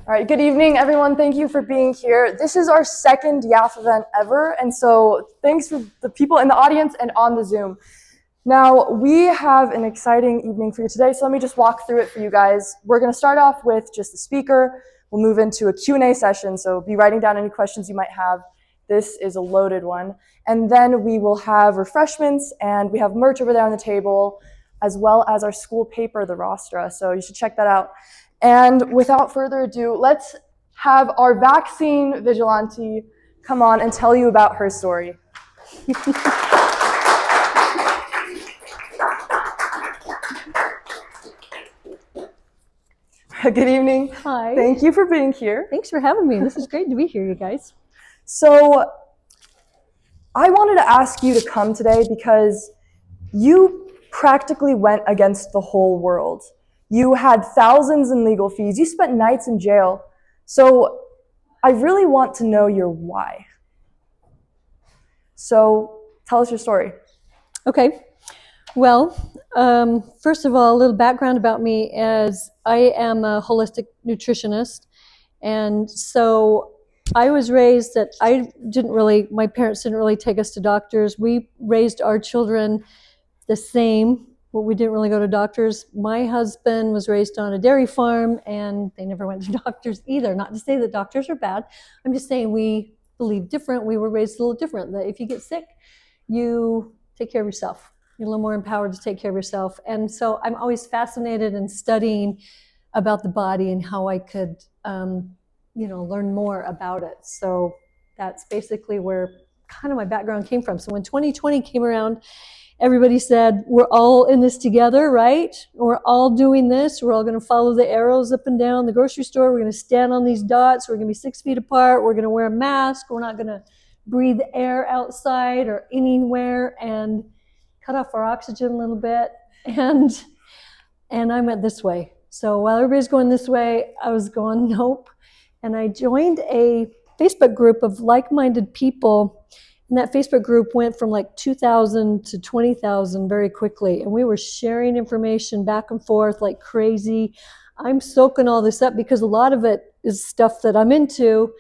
All right, good evening, everyone. Thank you for being here. This is our second YAF event ever, and so thanks for the people in the audience and on the Zoom. Now, we have an exciting evening for you today, so let me just walk through it for you guys. We're going to start off with just the speaker. We'll move into a Q&A session, so be writing down any questions you might have. This is a loaded one. And then we will have refreshments, and we have merch over there on the table, as well as our school paper, the Rostra, so you should check that out. And without further ado, let's have our vaccine vigilante come on and tell you about her story. Good evening. Hi. Thank you for being here. Thanks for having me. This is great to be here, you guys. So I wanted to ask you to come today because you practically went against the whole world. You had thousands in legal fees. You spent nights in jail. So I really want to know your why. So tell us your story. Okay. Well, first of all, a little background about me is I am a holistic nutritionist. And so I was raised that my parents didn't really take us to doctors. We raised our children the same. We didn't really go to doctors. My husband was raised on a dairy farm, and they never went to doctors either. Not to say that doctors are bad. I'm just saying we believe different. We were raised a little different, that if you get sick, you take care of yourself. You're a little more empowered to take care of yourself. And so I'm always fascinated in studying about the body and how I could, learn more about it. So that's basically where kind of my background came from. So when 2020 came around, everybody said, we're all in this together, right? We're all doing this. We're all going to follow the arrows up and down the grocery store. We're going to stand on these dots. We're going to be 6 feet apart. We're going to wear a mask. We're not going to breathe air outside or anywhere, and cut off our oxygen a little bit. And I went this way. So while everybody's going this way, I was going, nope. And I joined a Facebook group of like-minded people. And that Facebook group went from like 2,000 to 20,000 very quickly. And we were sharing information back and forth like crazy. I'm soaking all this up because a lot of it is stuff that I'm into.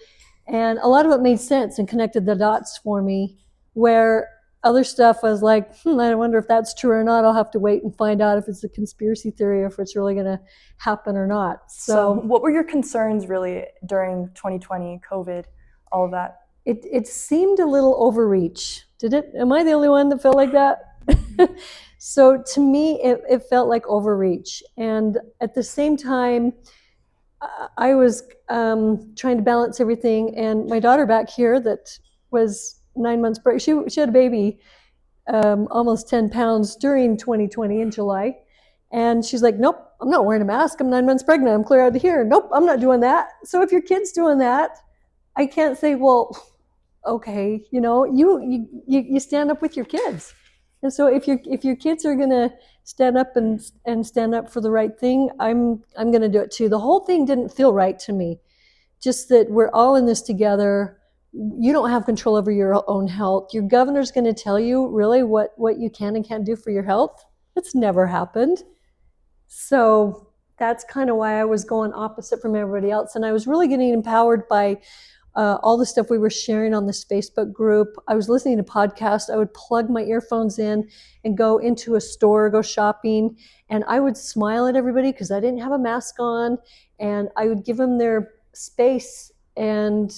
And a lot of it made sense and connected the dots for me, where other stuff I was like, I wonder if that's true or not. I'll have to wait and find out if it's a conspiracy theory or if it's really going to happen or not. So what were your concerns really during 2020, COVID, all of that? It seemed a little overreach. Did it? Am I the only one that felt like that? So to me, it felt like overreach. And at the same time, I was trying to balance everything. And my daughter back here that was 9 months pregnant, she had a baby, almost 10 pounds during 2020 in July. And she's like, nope, I'm not wearing a mask. I'm 9 months pregnant. I'm clear out of here. Nope, I'm not doing that. So if your kid's doing that, I can't say, well, okay, you stand up with your kids. And so if your kids are going to stand up and stand up for the right thing, I'm going to do it too. The whole thing didn't feel right to me. Just that we're all in this together. You don't have control over your own health. Your governor's going to tell you really what you can and can't do for your health. That's never happened. So that's kind of why I was going opposite from everybody else. And I was really getting empowered by all the stuff we were sharing on this Facebook group. I was listening to podcasts. I would plug my earphones in and go into a store, go shopping, and I would smile at everybody because I didn't have a mask on, and I would give them their space and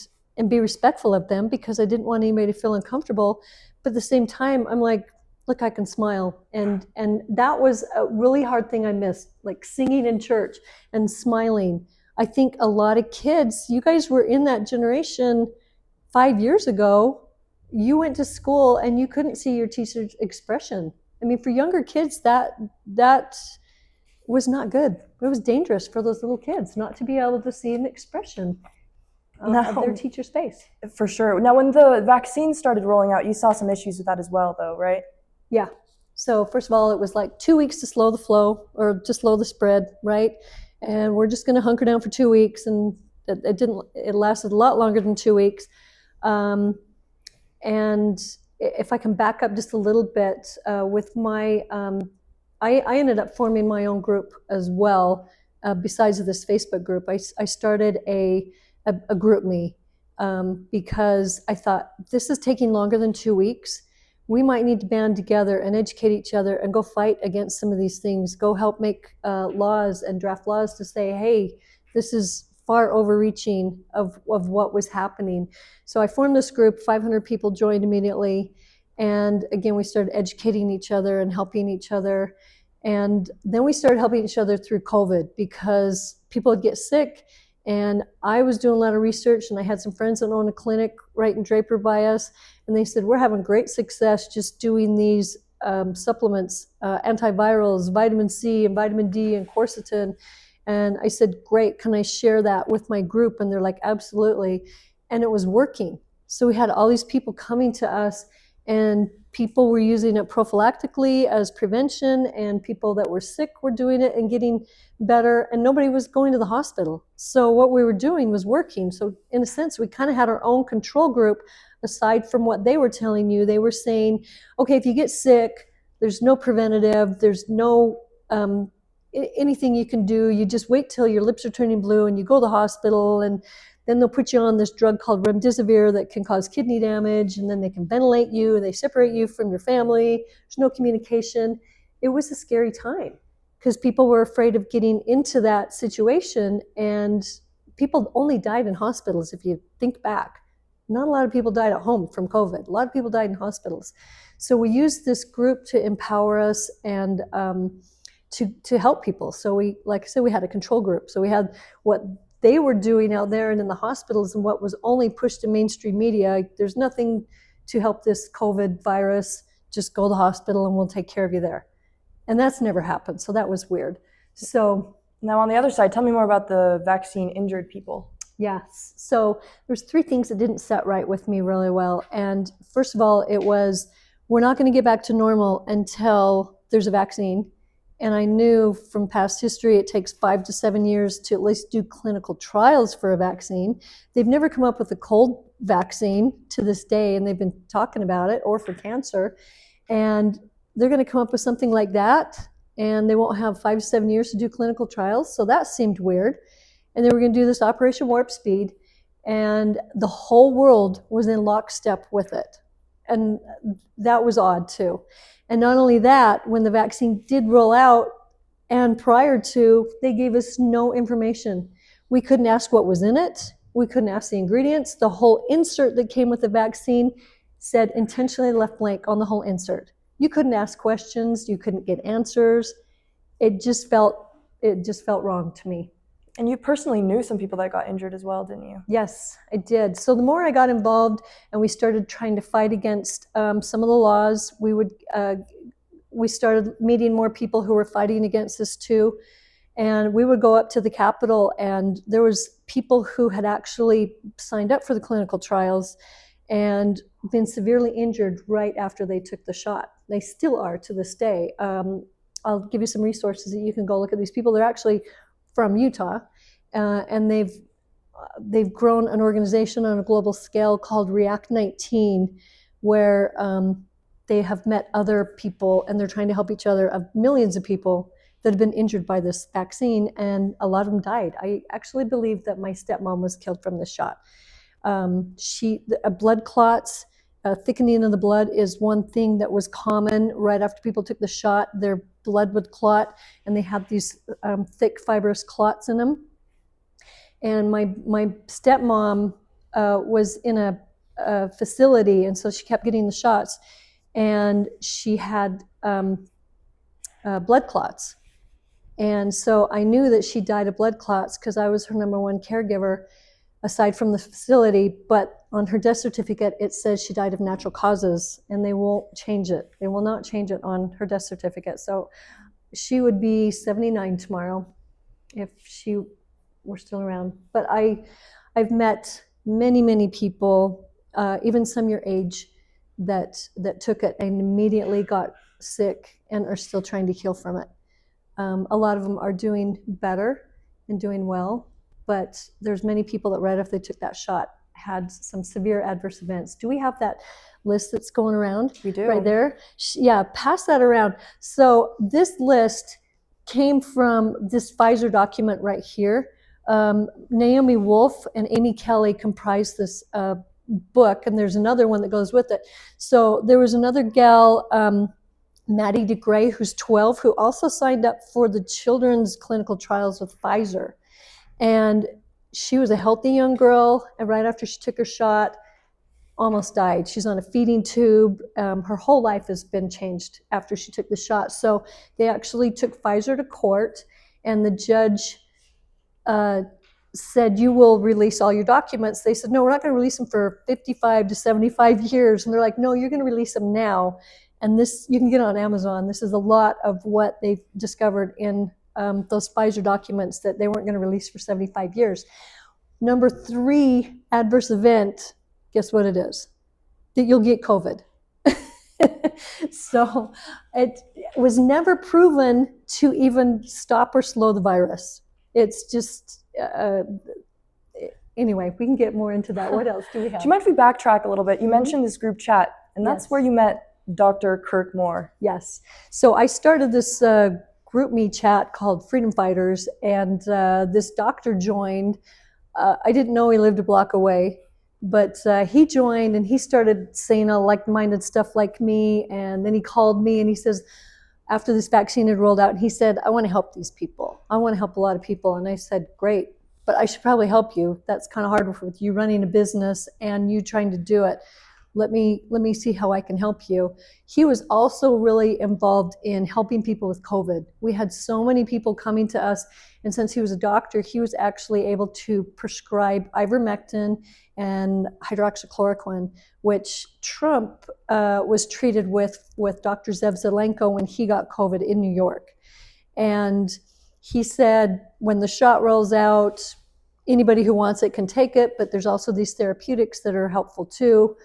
be respectful of them because I didn't want anybody to feel uncomfortable. But at the same time, I'm like, look, I can smile. And that was a really hard thing I missed, like singing in church and smiling. I think a lot of kids, you guys were in that generation 5 years ago. You went to school and you couldn't see your teacher's expression. I mean, for younger kids, that was not good. It was dangerous for those little kids not to be able to see an expression of their teacher's face. For sure. Now, when the vaccine started rolling out, you saw some issues with that as well, though, right? Yeah. So first of all, it was like 2 weeks to slow the flow or to slow the spread, right? And we're just going to hunker down for 2 weeks, and it lasted a lot longer than 2 weeks. And if I can back up just a little bit with my, I ended up forming my own group as well besides this Facebook group, I started a group me because I thought this is taking longer than 2 weeks. We might need to band together and educate each other and go fight against some of these things, go help make laws and draft laws to say, hey, this is far overreaching of what was happening. So I formed this group, 500 people joined immediately. And again, we started educating each other and helping each other. And then we started helping each other through COVID because people would get sick. And I was doing a lot of research, and I had some friends that own a clinic right in Draper by us. And they said, we're having great success just doing these supplements, antivirals, vitamin C and vitamin D and quercetin. And I said, great, can I share that with my group? And they're like, absolutely. And it was working. So we had all these people coming to us, and people were using it prophylactically as prevention, and people that were sick were doing it and getting better, and nobody was going to the hospital. So what we were doing was working. So in a sense, we kind of had our own control group aside from what they were telling you. They were saying, okay, if you get sick, there's no preventative, there's no anything you can do. You just wait till your lips are turning blue and you go to the hospital, and then they'll put you on this drug called remdesivir that can cause kidney damage, and then they can ventilate you and they separate you from your family. There's no communication. It was a scary time because people were afraid of getting into that situation, and people only died in hospitals. If you think back, not a lot of people died at home from COVID. A lot of people died in hospitals. So we used this group to empower us and to help people. So we, like I said, we had a control group. So we had what they were doing out there and in the hospitals and what was only pushed in mainstream media. There's nothing to help this COVID virus. Just go to the hospital and we'll take care of you there. And that's never happened. So that was weird. So now on the other side, tell me more about the vaccine injured people. Yes. So there's 3 things that didn't set right with me really well. And first of all, it was, we're not going to get back to normal until there's a vaccine. And I knew from past history, it takes 5 to 7 years to at least do clinical trials for a vaccine. They've never come up with a cold vaccine to this day, and they've been talking about it, or for cancer. And they're going to come up with something like that, and they won't have 5 to 7 years to do clinical trials. So that seemed weird. And they were going to do this Operation Warp Speed, and the whole world was in lockstep with it. And that was odd too. And not only that, when the vaccine did roll out and prior to, they gave us no information. We couldn't ask what was in it. We couldn't ask the ingredients. The whole insert that came with the vaccine said intentionally left blank on the whole insert. You couldn't ask questions. You couldn't get answers. It just felt wrong to me. And you personally knew some people that got injured as well, didn't you? Yes, I did. So the more I got involved and we started trying to fight against some of the laws, we started meeting more people who were fighting against this too. And we would go up to the Capitol, and there was people who had actually signed up for the clinical trials and been severely injured right after they took the shot. They still are to this day. I'll give you some resources that you can go look at these people. They're actually from Utah, and they've grown an organization on a global scale called React 19, where they have met other people and they're trying to help each other, of millions of people that have been injured by this vaccine, and a lot of them died. I actually believe that my stepmom was killed from this shot. Blood clots, thickening of the blood is one thing that was common right after people took the shot. Their blood would clot, and they had these thick fibrous clots in them. And my stepmom was in a facility, and so she kept getting the shots, and she had blood clots. And so I knew that she died of blood clots because I was her #1 caregiver, aside from the facility. But on her death certificate, it says she died of natural causes, and they won't change it. They will not change it on her death certificate. So she would be 79 tomorrow if she were still around. But I've met many, many people, even some your age, that took it and immediately got sick and are still trying to heal from it. A lot of them are doing better and doing well, but there's many people that right after they took that shot had some severe adverse events. Do we have that list that's going around? We do. Right there? Yeah, pass that around. So this list came from this Pfizer document right here. Naomi Wolf and Amy Kelly comprised this book, and there's another one that goes with it. So there was another gal, Maddie DeGray, who's 12, who also signed up for the children's clinical trials with Pfizer. And she was a healthy young girl, and right after she took her shot, almost died. She's on a feeding tube. Her whole life has been changed after she took the shot. So they actually took Pfizer to court, and the judge said, you will release all your documents. They said, no, we're not going to release them for 55 to 75 years. And they're like, no, you're going to release them now. And this, you can get on Amazon. This is a lot of what they've discovered in those Pfizer documents that they weren't going to release for 75 years. Number 3 adverse event, guess what it is? That you'll get COVID. So it was never proven to even stop or slow the virus. It's just, anyway, we can get more into that. What else do we have? Do you mind if we backtrack a little bit? You mentioned this group chat, and that's Yes. where you met Dr. Kirk Moore. Yes. So I started this group me chat called Freedom Fighters, and this doctor joined. I didn't know he lived a block away, but he joined, and he started saying all like-minded stuff like me, and then he called me and he says, after this vaccine had rolled out, he said, I want to help these people. I want to help a lot of people. And I said, great, but I should probably help you. That's kind of hard with you running a business and you trying to do it. Let me see how I can help you. He was also really involved in helping people with COVID. We had so many people coming to us, and since he was a doctor, he was actually able to prescribe ivermectin and hydroxychloroquine, which Trump was treated with Dr. Zev Zelenko when he got COVID in New York. And he said, when the shot rolls out, anybody who wants it can take it, but there's also these therapeutics that are helpful too.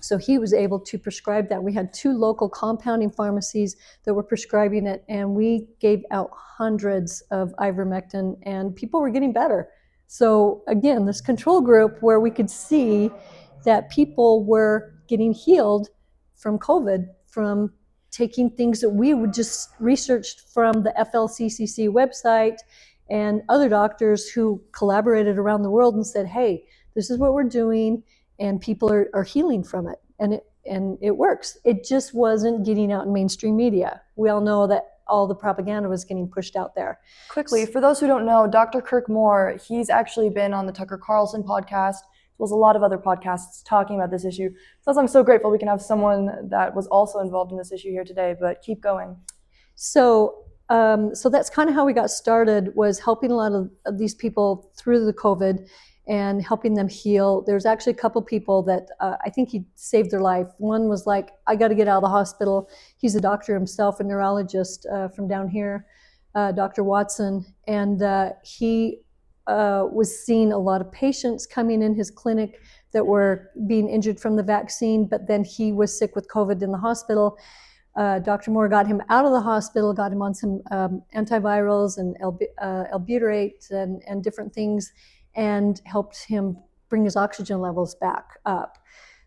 So he was able to prescribe that. We had 2 local compounding pharmacies that were prescribing it, and we gave out hundreds of ivermectin, and people were getting better. So again, this control group where we could see that people were getting healed from COVID, from taking things that we would just researched from the FLCCC website and other doctors who collaborated around the world and said, hey, this is what we're doing, and people are healing from it, and it works. It just wasn't getting out in mainstream media. We all know that all the propaganda was getting pushed out there. Quickly, for those who don't know, Dr. Kirk Moore, he's actually been on the Tucker Carlson podcast, as well as a lot of other podcasts talking about this issue. So I'm so grateful we can have someone that was also involved in this issue here today, but keep going. So that's kind of how we got started, was helping a lot of these people through the COVID and helping them heal. There's actually a couple people that I think he saved their life. One was like, I got to get out of the hospital. He's a doctor himself, a neurologist from down here, Dr. Watson. And he was seeing a lot of patients coming in his clinic that were being injured from the vaccine, but then he was sick with COVID in the hospital. Dr. Moore got him out of the hospital, got him on some antivirals and albuterate and different things, and helped him bring his oxygen levels back up.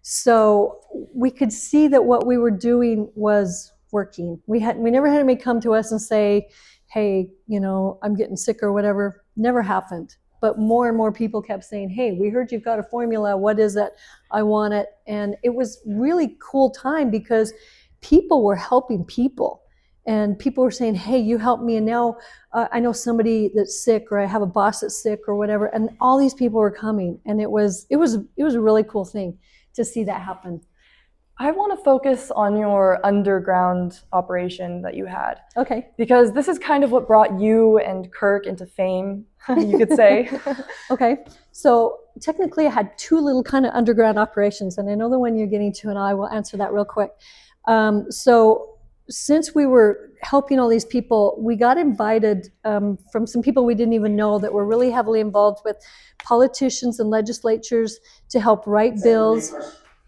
So we could see that what we were doing was working. We never had anybody come to us and say, hey, I'm getting sick or whatever. Never happened. But more and more people kept saying, hey, we heard you've got a formula. What is it? I want it. And it was really cool time because people were helping people. And people were saying, hey, you helped me, and now I know somebody that's sick, or I have a boss that's sick or whatever. And all these people were coming, and it was a really cool thing to see that happen. I want to focus on your underground operation that you had. Okay. Because this is kind of what brought you and Kirk into fame, you could say. Okay. So technically I had 2 little kind of underground operations, and I know the one you're getting to, and I will answer that real quick. So since we were helping all these people, we got invited from some people we didn't even know that were really heavily involved with politicians and legislatures to help write bills.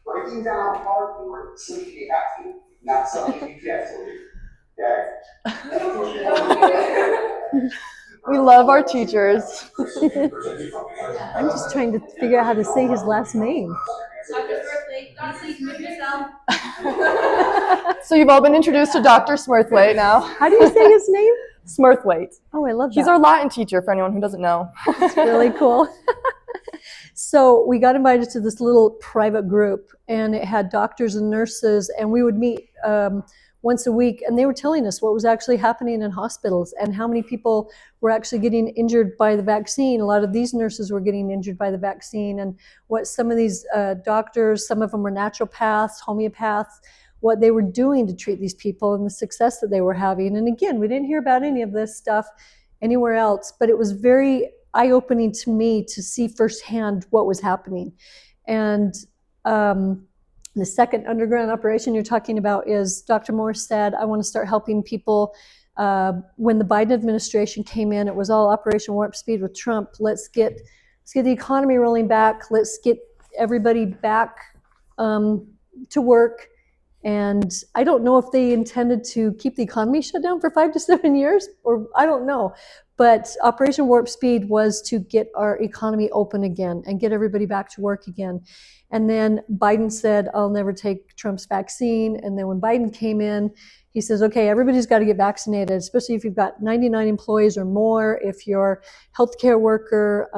Writing down hard words something you have to, not something you get to. Okay? We love our teachers. I'm just trying to figure out how to say his last name. Dr. Berkeley, please move yourself. So you've all been introduced to Dr. Smurthwaite now. How do you say his name? Smurthwaite. Oh, I love that. He's our Latin teacher, for anyone who doesn't know. It's really cool. So we got invited to this little private group, and it had doctors and nurses, and we would meet once a week, and they were telling us what was actually happening in hospitals and how many people were actually getting injured by the vaccine. A lot of these nurses were getting injured by the vaccine, and what some of these doctors, some of them were naturopaths, homeopaths, what they were doing to treat these people and the success that they were having. And again, we didn't hear about any of this stuff anywhere else, but it was very eye-opening to me to see firsthand what was happening. And the second underground operation you're talking about is Dr. Morris said, I want to start helping people. When the Biden administration came in, it was all Operation Warp Speed with Trump. Let's get the economy rolling back. Let's get everybody back to work. And I don't know if they intended to keep the economy shut down for 5 to 7 years, or I don't know. But Operation Warp Speed was to get our economy open again and get everybody back to work again. And then Biden said, I'll never take Trump's vaccine. And then when Biden came in, he says, okay, everybody's got to get vaccinated, especially if you've got 99 employees or more, if you're a healthcare worker,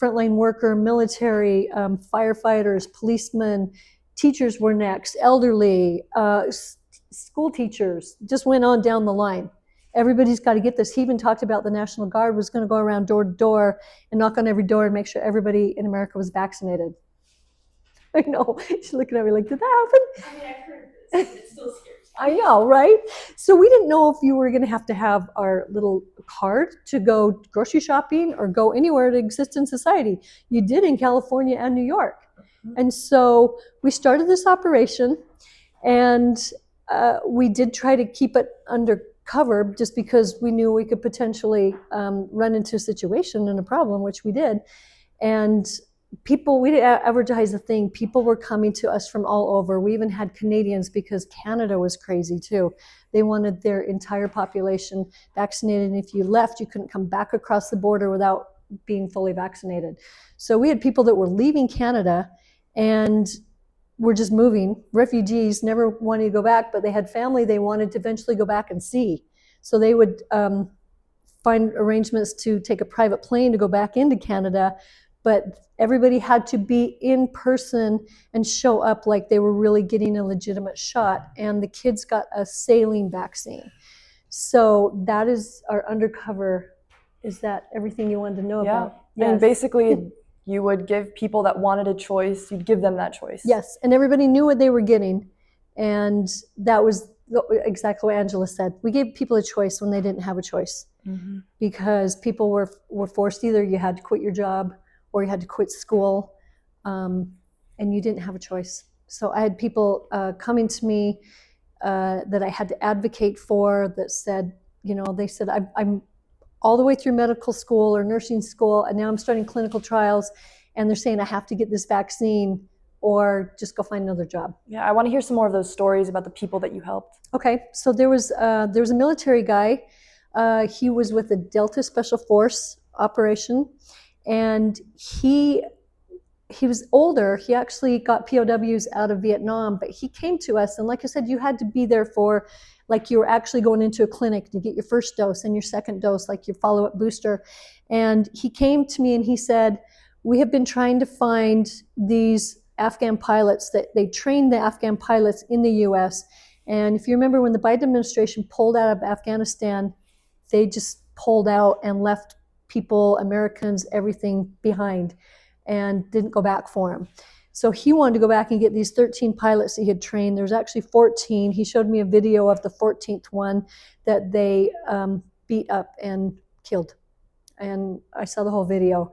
frontline worker, military, firefighters, policemen, teachers were next, elderly, school teachers, just went on down the line. Everybody's got to get this. He even talked about the National Guard was going to go around door to door and knock on every door and make sure everybody in America was vaccinated. I know. She's looking at me like, did that happen? I mean, I've heard this. It still scares me. I know, right? So we didn't know if you were going to have our little card to go grocery shopping or go anywhere to exist in society. You did in California and New York. And so we started this operation, and we did try to keep it under cover just because we knew we could potentially run into a situation and a problem, which we did. And people, we didn't advertise a thing. People were coming to us from all over. We even had Canadians because Canada was crazy too. They wanted their entire population vaccinated. And if you left, you couldn't come back across the border without being fully vaccinated. So we had people that were leaving Canada and were just moving. Refugees never wanted to go back, but they had family they wanted to eventually go back and see. So they would find arrangements to take a private plane to go back into Canada, but everybody had to be in person and show up like they were really getting a legitimate shot. And the kids got a saline vaccine. So that is our undercover. Is that everything you wanted to know about? Yes. And basically, you would give people that wanted a choice, you'd give them that choice. Yes, and everybody knew what they were getting. And that was exactly what Angela said. We gave people a choice when they didn't have a choice. Mm-hmm. Because people were forced, either you had to quit your job or you had to quit school, and you didn't have a choice. So I had people coming to me that I had to advocate for that said, they said, I'm all the way through medical school or nursing school, and now I'm starting clinical trials, and they're saying I have to get this vaccine or just go find another job. Yeah, I want to hear some more of those stories about the people that you helped. Okay, so there was a military guy. He was with the Delta Special Force operation, and he was older. He actually got POWs out of Vietnam, but he came to us, and like I said, you had to be there for, like you were actually going into a clinic to get your first dose and your second dose, like your follow-up booster. And he came to me and he said, we have been trying to find these Afghan pilots that they trained the Afghan pilots in the US. And if you remember when the Biden administration pulled out of Afghanistan, they just pulled out and left people, Americans, everything behind and didn't go back for them. So he wanted to go back and get these 13 pilots that he had trained. There's actually 14. He showed me a video of the 14th one that they beat up and killed. And I saw the whole video.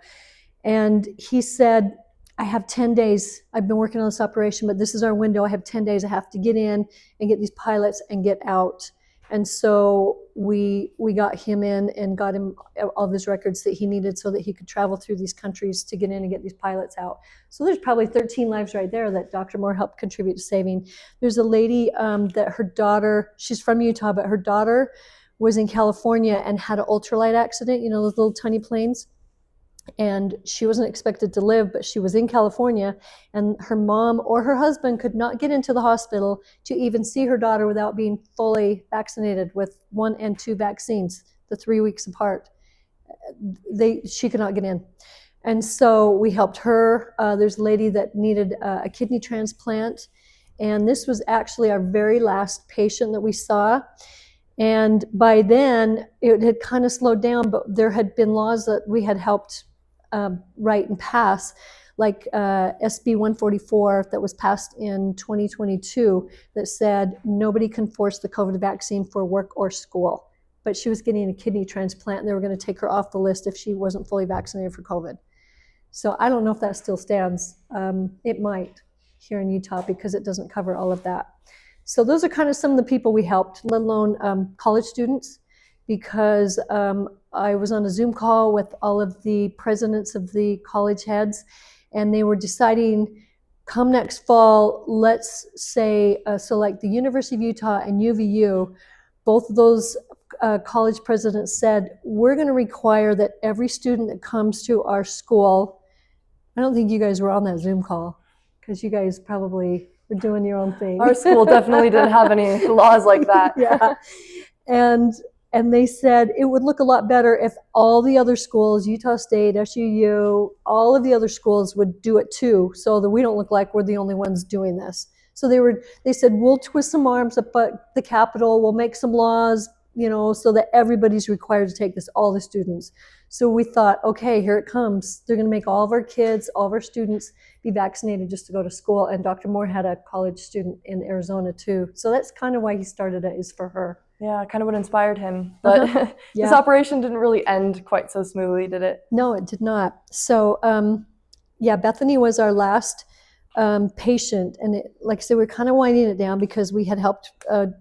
And he said, I have 10 days. I've been working on this operation, but this is our window. I have 10 days. I have to get in and get these pilots and get out. And so we got him in and got him all of his records that he needed so that he could travel through these countries to get in and get these pilots out. So there's probably 13 lives right there that Dr. Moore helped contribute to saving. There's a lady that her daughter, she's from Utah, but her daughter was in California and had an ultralight accident, those little tiny planes. And she wasn't expected to live, but she was in California, and her mom or her husband could not get into the hospital to even see her daughter without being fully vaccinated with 1 and 2 vaccines, the 3 weeks apart. She could not get in. And so we helped her. There's a lady that needed a kidney transplant, and this was actually our very last patient that we saw. And by then, it had kind of slowed down, but there had been laws that we had helped write and pass, like SB 144 that was passed in 2022 that said nobody can force the COVID vaccine for work or school. But she was getting a kidney transplant, and they were going to take her off the list if she wasn't fully vaccinated for COVID. So I don't know if that still stands. It might here in Utah because it doesn't cover all of that. So those are kind of some of the people we helped, let alone college students, because I was on a Zoom call with all of the presidents of the college heads, and they were deciding, come next fall, let's say, so like the University of Utah and UVU, both of those college presidents said, we're going to require that every student that comes to our school, I don't think you guys were on that Zoom call, because you guys probably were doing your own thing. Our school definitely didn't have any laws like that. Yeah. And they said it would look a lot better if all the other schools, Utah State, SUU, all of the other schools would do it too, so that we don't look like we're the only ones doing this. So they said, we'll twist some arms up at the Capitol, we'll make some laws, so that everybody's required to take this, all the students. So we thought, okay, here it comes. They're going to make all of our kids, all of our students be vaccinated just to go to school. And Dr. Moore had a college student in Arizona too. So that's kind of why he started it, is for her. Yeah, kind of what inspired him. But Yeah. This operation didn't really end quite so smoothly, did it? No, it did not. So Bethany was our last patient. And like I said, we're kind of winding it down because we had helped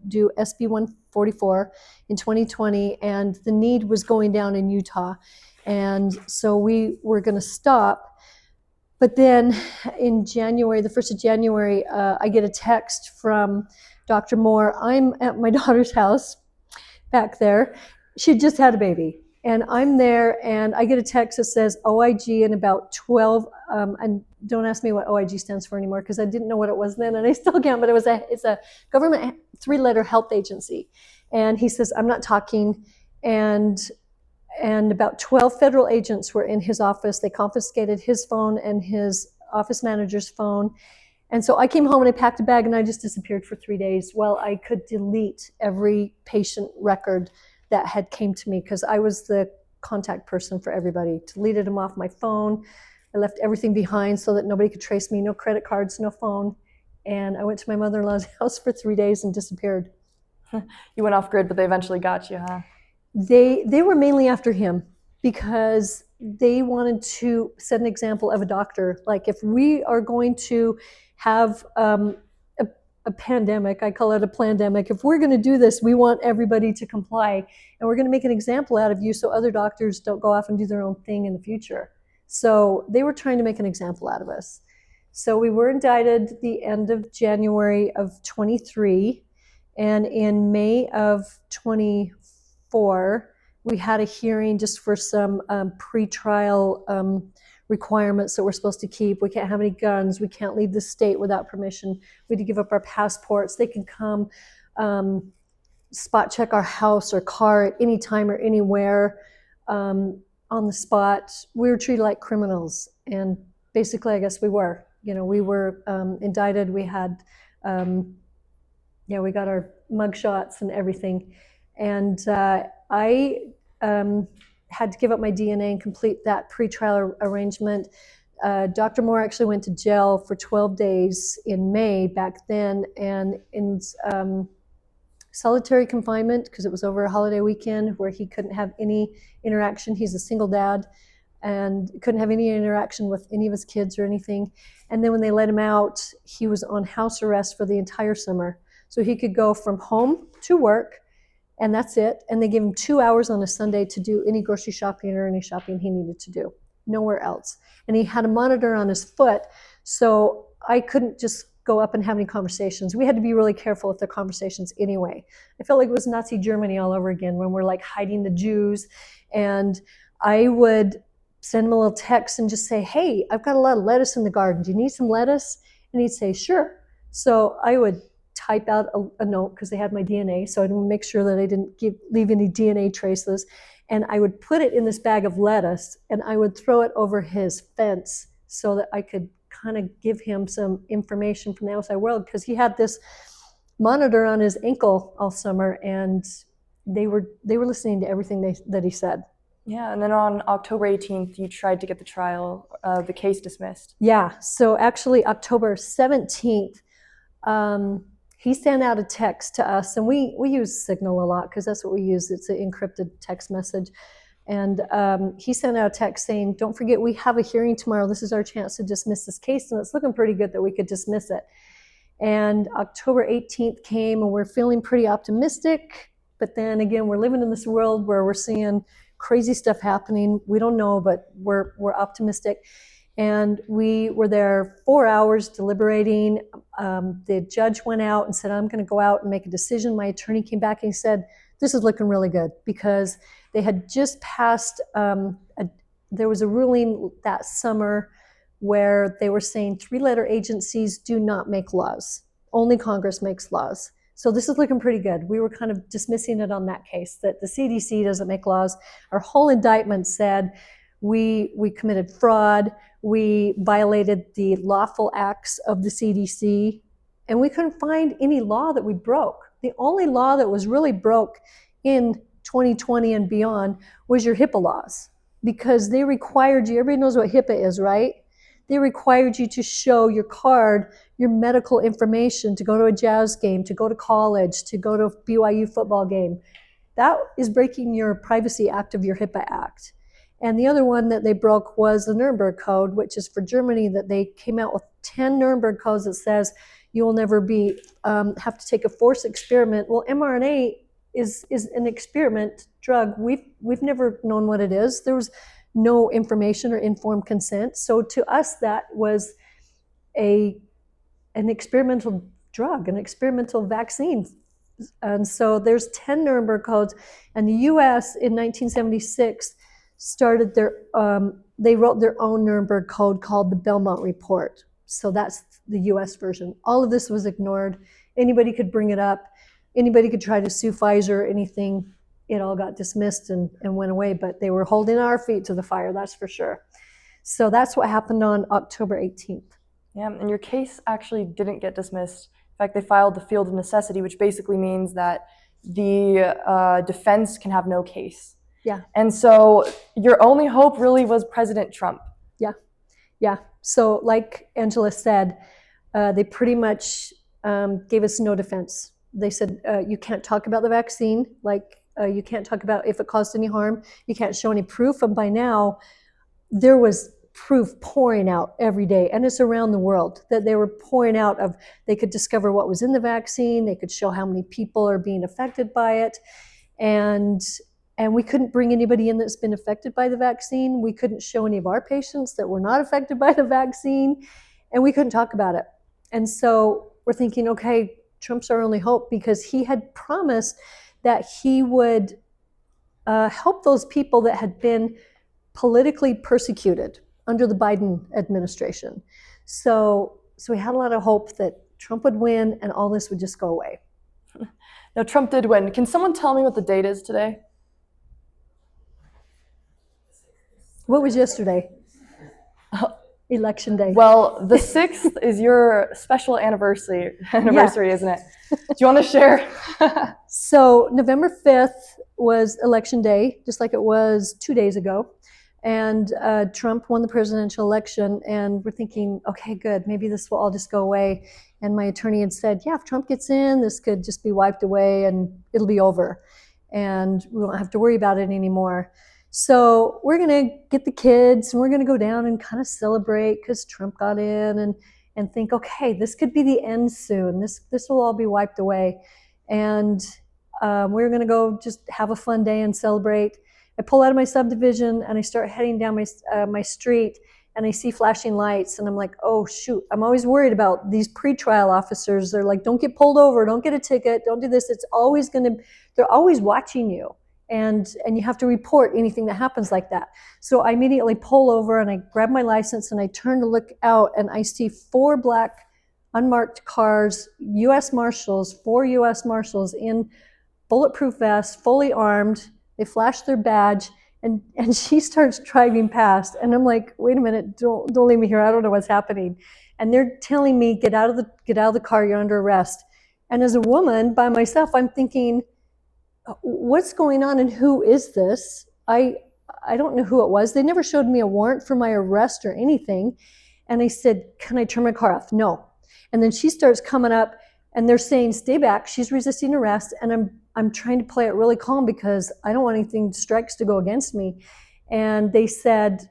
do SB 144 in 2020, and the need was going down in Utah. And so we were going to stop. But then in January, the 1st of January, I get a text from Dr. Moore. I'm at my daughter's house back there. She just had a baby. And I'm there, and I get a text that says OIG in about 12, and don't ask me what OIG stands for anymore because I didn't know what it was then, and I still can't, but it's a government 3-letter health agency. And he says, I'm not talking, and about 12 federal agents were in his office. They confiscated his phone and his office manager's phone. And so I came home and I packed a bag and I just disappeared for 3 days while I could delete every patient record that had came to me, because I was the contact person for everybody. Deleted them off my phone. I left everything behind so that nobody could trace me, no credit cards, no phone. And I went to my mother-in-law's house for 3 days and disappeared. You went off grid, but they eventually got you, huh? They were mainly after him because they wanted to set an example of a doctor. Like, if we are going to have a pandemic, I call it a plandemic. If we're going to do this, we want everybody to comply, and we're going to make an example out of you so other doctors don't go off and do their own thing in the future. So they were trying to make an example out of us. So we were indicted the end of January of 23, and in May of 24, we had a hearing just for some pretrial requirements that we're supposed to keep. We can't have any guns. We can't leave the state without permission. We had to give up our passports. They can come spot check our house or car at any time or anywhere on the spot. We were treated like criminals, and basically, I guess we were. We were indicted. We had, we got our mug shots and everything, and I had to give up my DNA and complete that pretrial arrangement. Dr. Moore actually went to jail for 12 days in May back then, and in solitary confinement because it was over a holiday weekend where he couldn't have any interaction. He's a single dad and couldn't have any interaction with any of his kids or anything. And then when they let him out, he was on house arrest for the entire summer. So he could go from home to work, and that's it. And they gave him 2 hours on a Sunday to do any grocery shopping or any shopping he needed to do, nowhere else. And he had a monitor on his foot, so I couldn't just go up and have any conversations. We had to be really careful with the conversations anyway. I felt like it was Nazi Germany all over again when we're like hiding the Jews. And I would send him a little text and just say, hey, I've got a lot of lettuce in the garden. Do you need some lettuce? And he'd say, sure. So I would type out a note because they had my DNA. So I'd make sure that I didn't leave any DNA traces. And I would put it in this bag of lettuce and I would throw it over his fence so that I could kind of give him some information from the outside world, because he had this monitor on his ankle all summer and they were listening to everything that he said. Yeah, and then on October 18th, you tried to get the case dismissed. Yeah, so actually October 17th, he sent out a text to us, and we use Signal a lot because that's what we use. It's an encrypted text message. And he sent out a text saying, don't forget, we have a hearing tomorrow. This is our chance to dismiss this case, and it's looking pretty good that we could dismiss it. And October 18th came, and we're feeling pretty optimistic. But then again, we're living in this world where we're seeing crazy stuff happening. We don't know, but we're optimistic. And we were there 4 hours deliberating. The judge went out and said, I'm going to go out and make a decision. My attorney came back and he said, this is looking really good, because they had just passed, there was a ruling that summer where they were saying 3-letter agencies do not make laws. Only Congress makes laws. So this is looking pretty good. We were kind of dismissing it on that case, that the CDC doesn't make laws. Our whole indictment said we committed fraud, we violated the lawful acts of the CDC, and we couldn't find any law that we broke. The only law that was really broke in 2020 and beyond was your HIPAA laws, because they required you, everybody knows what HIPAA is, right? They required you to show your card, your medical information to go to a Jazz game, to go to college, to go to a BYU football game. That is breaking your Privacy Act of your HIPAA Act. And the other one that they broke was the Nuremberg Code, which is for Germany, that they came out with 10 Nuremberg codes that says you will never have to take a forced experiment. Well, mRNA is an experiment drug. We've never known what it is. There was no information or informed consent. So to us, that was an experimental drug, an experimental vaccine. And so there's 10 Nuremberg codes, and the US in 1976 started they wrote their own Nuremberg code called the Belmont Report. So that's the US version. All of this was ignored. Anybody could bring it up. Anybody could try to sue Pfizer, anything. It all got dismissed and went away, but they were holding our feet to the fire, that's for sure. So that's what happened on October 18th. Yeah, and your case actually didn't get dismissed. In fact, they filed the field of necessity, which basically means that the defense can have no case. Yeah. And so your only hope really was President Trump. Yeah. So like Angela said, they pretty much gave us no defense. They said, you can't talk about the vaccine, you can't talk about if it caused any harm. You can't show any proof. And by now, there was proof pouring out every day, and it's around the world, that they were pouring out of, they could discover what was in the vaccine, they could show how many people are being affected by it, and we couldn't bring anybody in that's been affected by the vaccine. We couldn't show any of our patients that were not affected by the vaccine, and we couldn't talk about it. And so we're thinking, okay, Trump's our only hope, because he had promised that he would help those people that had been politically persecuted under the Biden administration. So we had a lot of hope that Trump would win and all this would just go away. Now, Trump did win. Can someone tell me what the date is today? What was yesterday? Election day. Well, the 6th is your special anniversary, isn't it? Do you want to share? So November 5th was election day, just like it was 2 days ago. And Trump won the presidential election, and we're thinking, okay, good, maybe this will all just go away. And my attorney had said, yeah, if Trump gets in, this could just be wiped away and it'll be over. And we won't have to worry about it anymore. So we're going to get the kids and we're going to go down and kind of celebrate because Trump got in, and think, okay, this could be the end soon. This will all be wiped away. And we're going to go just have a fun day and celebrate. I pull out of my subdivision and I start heading down my street, and I see flashing lights, and I'm like, oh shoot, I'm always worried about these pretrial officers. They're like, don't get pulled over, don't get a ticket, don't do this. They're always watching you. and you have to report anything that happens like that. So I immediately pull over and I grab my license and I turn to look out, and I see 4 black unmarked cars, U.S. Marshals, 4 U.S. Marshals in bulletproof vests, fully armed. They flash their badge, and she starts driving past, and I'm like, wait a minute, don't leave me here. I don't know what's happening. And they're telling me, get out of the car, you're under arrest. And as a woman by myself, I'm thinking, what's going on and who is this? I don't know who it was. They never showed me a warrant for my arrest or anything. And I said, can I turn my car off? No. And then she starts coming up, and they're saying, stay back. She's resisting arrest. And I'm trying to play it really calm because I don't want anything strikes to go against me. And I said,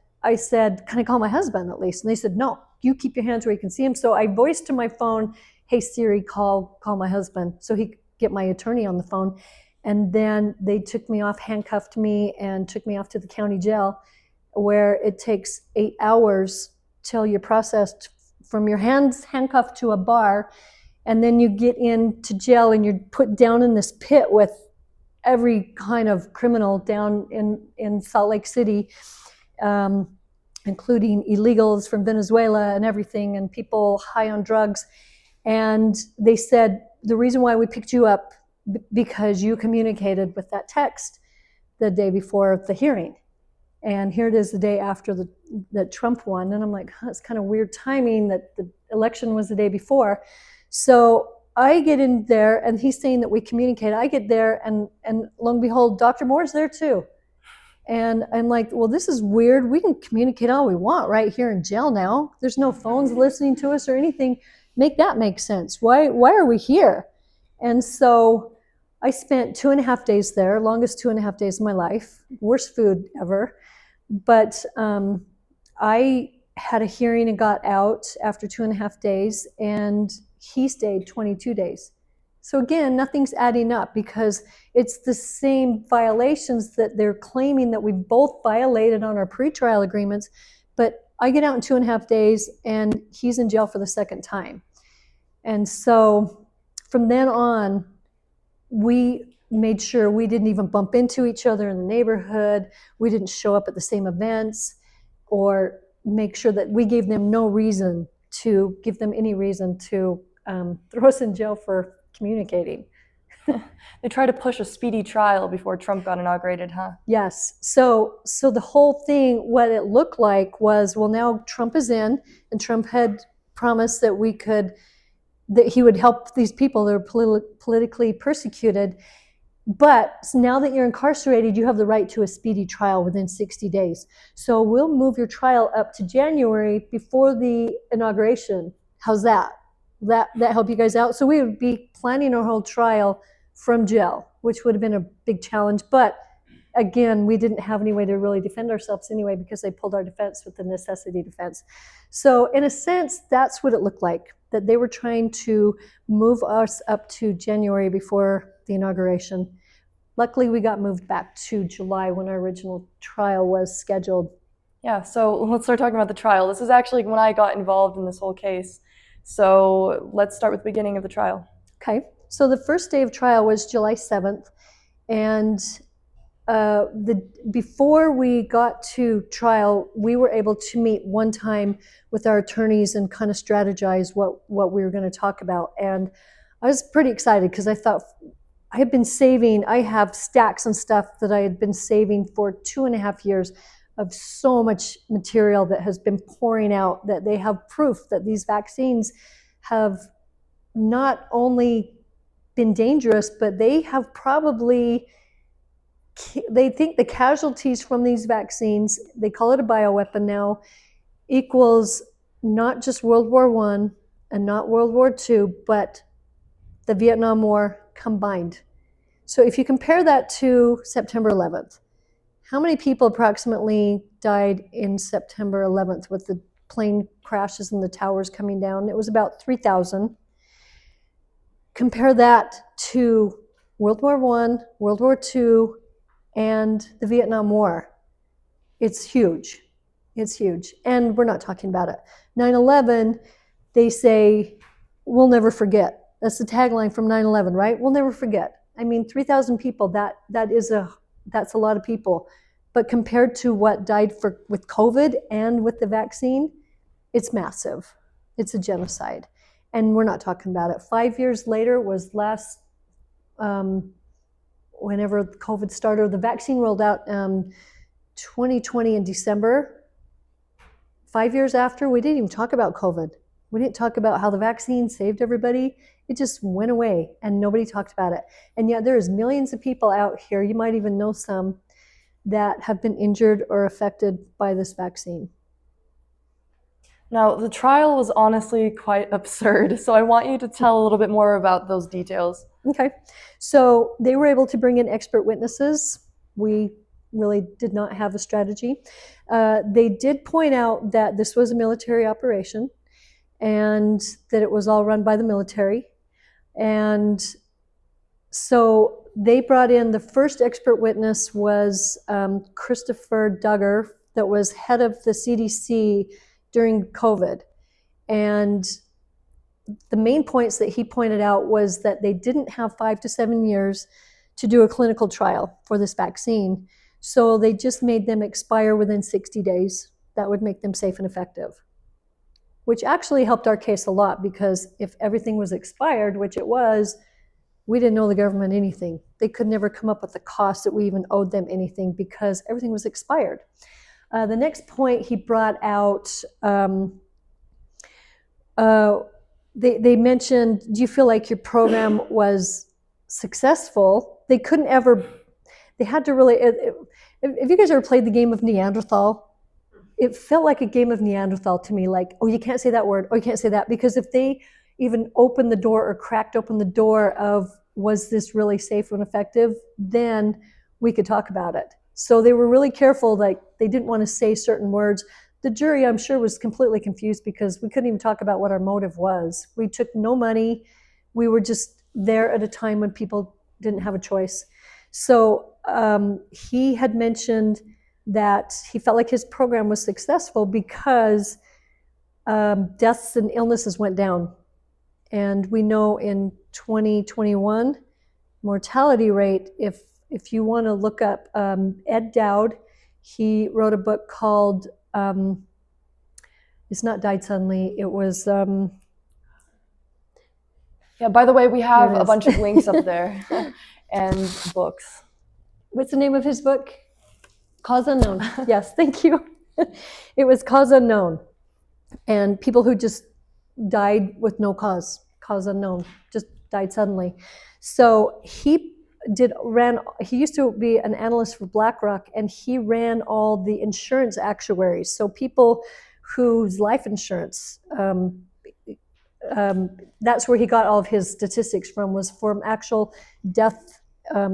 can I call my husband at least? And they said, no, you keep your hands where you can see him. So I voiced to my phone, hey Siri, call my husband, so he could get my attorney on the phone. And then they took me off, handcuffed me, and took me off to the county jail, where it takes 8 hours till you're processed from your hands handcuffed to a bar. And then you get into jail and you're put down in this pit with every kind of criminal down in Salt Lake City, including illegals from Venezuela and everything, and people high on drugs. And they said, the reason why we picked you up, because you communicated with that text the day before the hearing. And here it is the day after that Trump won. And I'm like, it's kind of weird timing that the election was the day before. So I get in there, and he's saying that we communicate. I get there, and lo and behold, Dr. Moore's there too. And I'm like, well, this is weird. We can communicate all we want right here in jail now. There's no phones listening to us or anything. Make that make sense. Why are we here? And so I spent 2.5 days there, longest 2.5 days of my life, worst food ever. But I had a hearing and got out after 2.5 days, and he stayed 22 days. So again, nothing's adding up because it's the same violations that they're claiming that we both violated on our pretrial agreements. But I get out in 2.5 days, and he's in jail for the second time. And so from then on, we made sure we didn't even bump into each other in the neighborhood. We didn't show up at the same events, or make sure that we gave them any reason to throw us in jail for communicating. They tried to push a speedy trial before Trump got inaugurated, huh? Yes. So the whole thing, what it looked like was, well, now Trump is in, and Trump had promised that he would help these people that are politically persecuted. But now that you're incarcerated, you have the right to a speedy trial within 60 days. So we'll move your trial up to January before the inauguration. How's that? That help you guys out? So we would be planning our whole trial from jail, which would have been a big challenge. But again, we didn't have any way to really defend ourselves anyway, because they pulled our defense with the necessity defense. So in a sense, that's what it looked like, that they were trying to move us up to January before the inauguration. Luckily, we got moved back to July when our original trial was scheduled. Yeah, so let's start talking about the trial. This is actually when I got involved in this whole case. So let's start with the beginning of the trial. Okay, so the first day of trial was July 7th. And before we got to trial, we were able to meet one time with our attorneys and kind of strategize what we were going to talk about. And I was pretty excited because I thought, I have stacks and stuff that I had been saving for 2.5 years of so much material that has been pouring out, that they have proof that these vaccines have not only been dangerous, but they think the casualties from these vaccines, they call it a bioweapon now, equals not just World War I and not World War II, but the Vietnam War combined. So if you compare that to September 11th, how many people approximately died in September 11th with the plane crashes and the towers coming down? It was about 3,000. Compare that to World War I, World War II, and the Vietnam War. It's huge. It's huge. And we're not talking about it. 9/11, they say, we'll never forget. That's the tagline from 9/11, right? We'll never forget. I mean, 3,000 people, that is a That's a lot of people. But compared to what died with COVID and with the vaccine, it's massive. It's a genocide. And we're not talking about it. 5 years later was last, whenever COVID started, the vaccine rolled out 2020 in December. 5 years after, we didn't even talk about COVID. We didn't talk about how the vaccine saved everybody. It just went away and nobody talked about it. And yet there is millions of people out here, you might even know some, that have been injured or affected by this vaccine. Now, the trial was honestly quite absurd, so I want you to tell a little bit more about those details. Okay, so they were able to bring in expert witnesses. We really did not have a strategy. They did point out that this was a military operation and that it was all run by the military. And so they brought in, the first expert witness was Christopher Duggar, that was head of the CDC during COVID. And the main points that he pointed out was that they didn't have 5 to 7 years to do a clinical trial for this vaccine. So they just made them expire within 60 days. That would make them safe and effective, which actually helped our case a lot, because if everything was expired, which it was, we didn't owe the government anything. They could never come up with the cost that we even owed them anything because everything was expired. The next point he brought out, they mentioned, do you feel like your program was successful? They couldn't ever, they had to really, if you guys ever played the game of Neanderthal, it felt like a game of Neanderthal to me, like, oh, you can't say that word, oh, you can't say that, because if they even opened the door or cracked open the door of, was this really safe and effective, then we could talk about it. So they were really careful, like they didn't want to say certain words. The jury, I'm sure, was completely confused because we couldn't even talk about what our motive was. We took no money. We were just there at a time when people didn't have a choice. So he had mentioned that he felt like his program was successful because deaths and illnesses went down. And we know in 2021, mortality rate, if you want to look up Ed Dowd, he wrote a book called, it's not Died Suddenly, it was... Yeah, by the way, we have Here it a is. bunch of links up there and books. What's the name of his book? Cause Unknown. Yes, thank you. It was Cause Unknown. And people who just died with no cause unknown, just died suddenly. So he used to be an analyst for BlackRock, and he ran all the insurance actuaries. So people whose life insurance, that's where he got all of his statistics from, was from actual death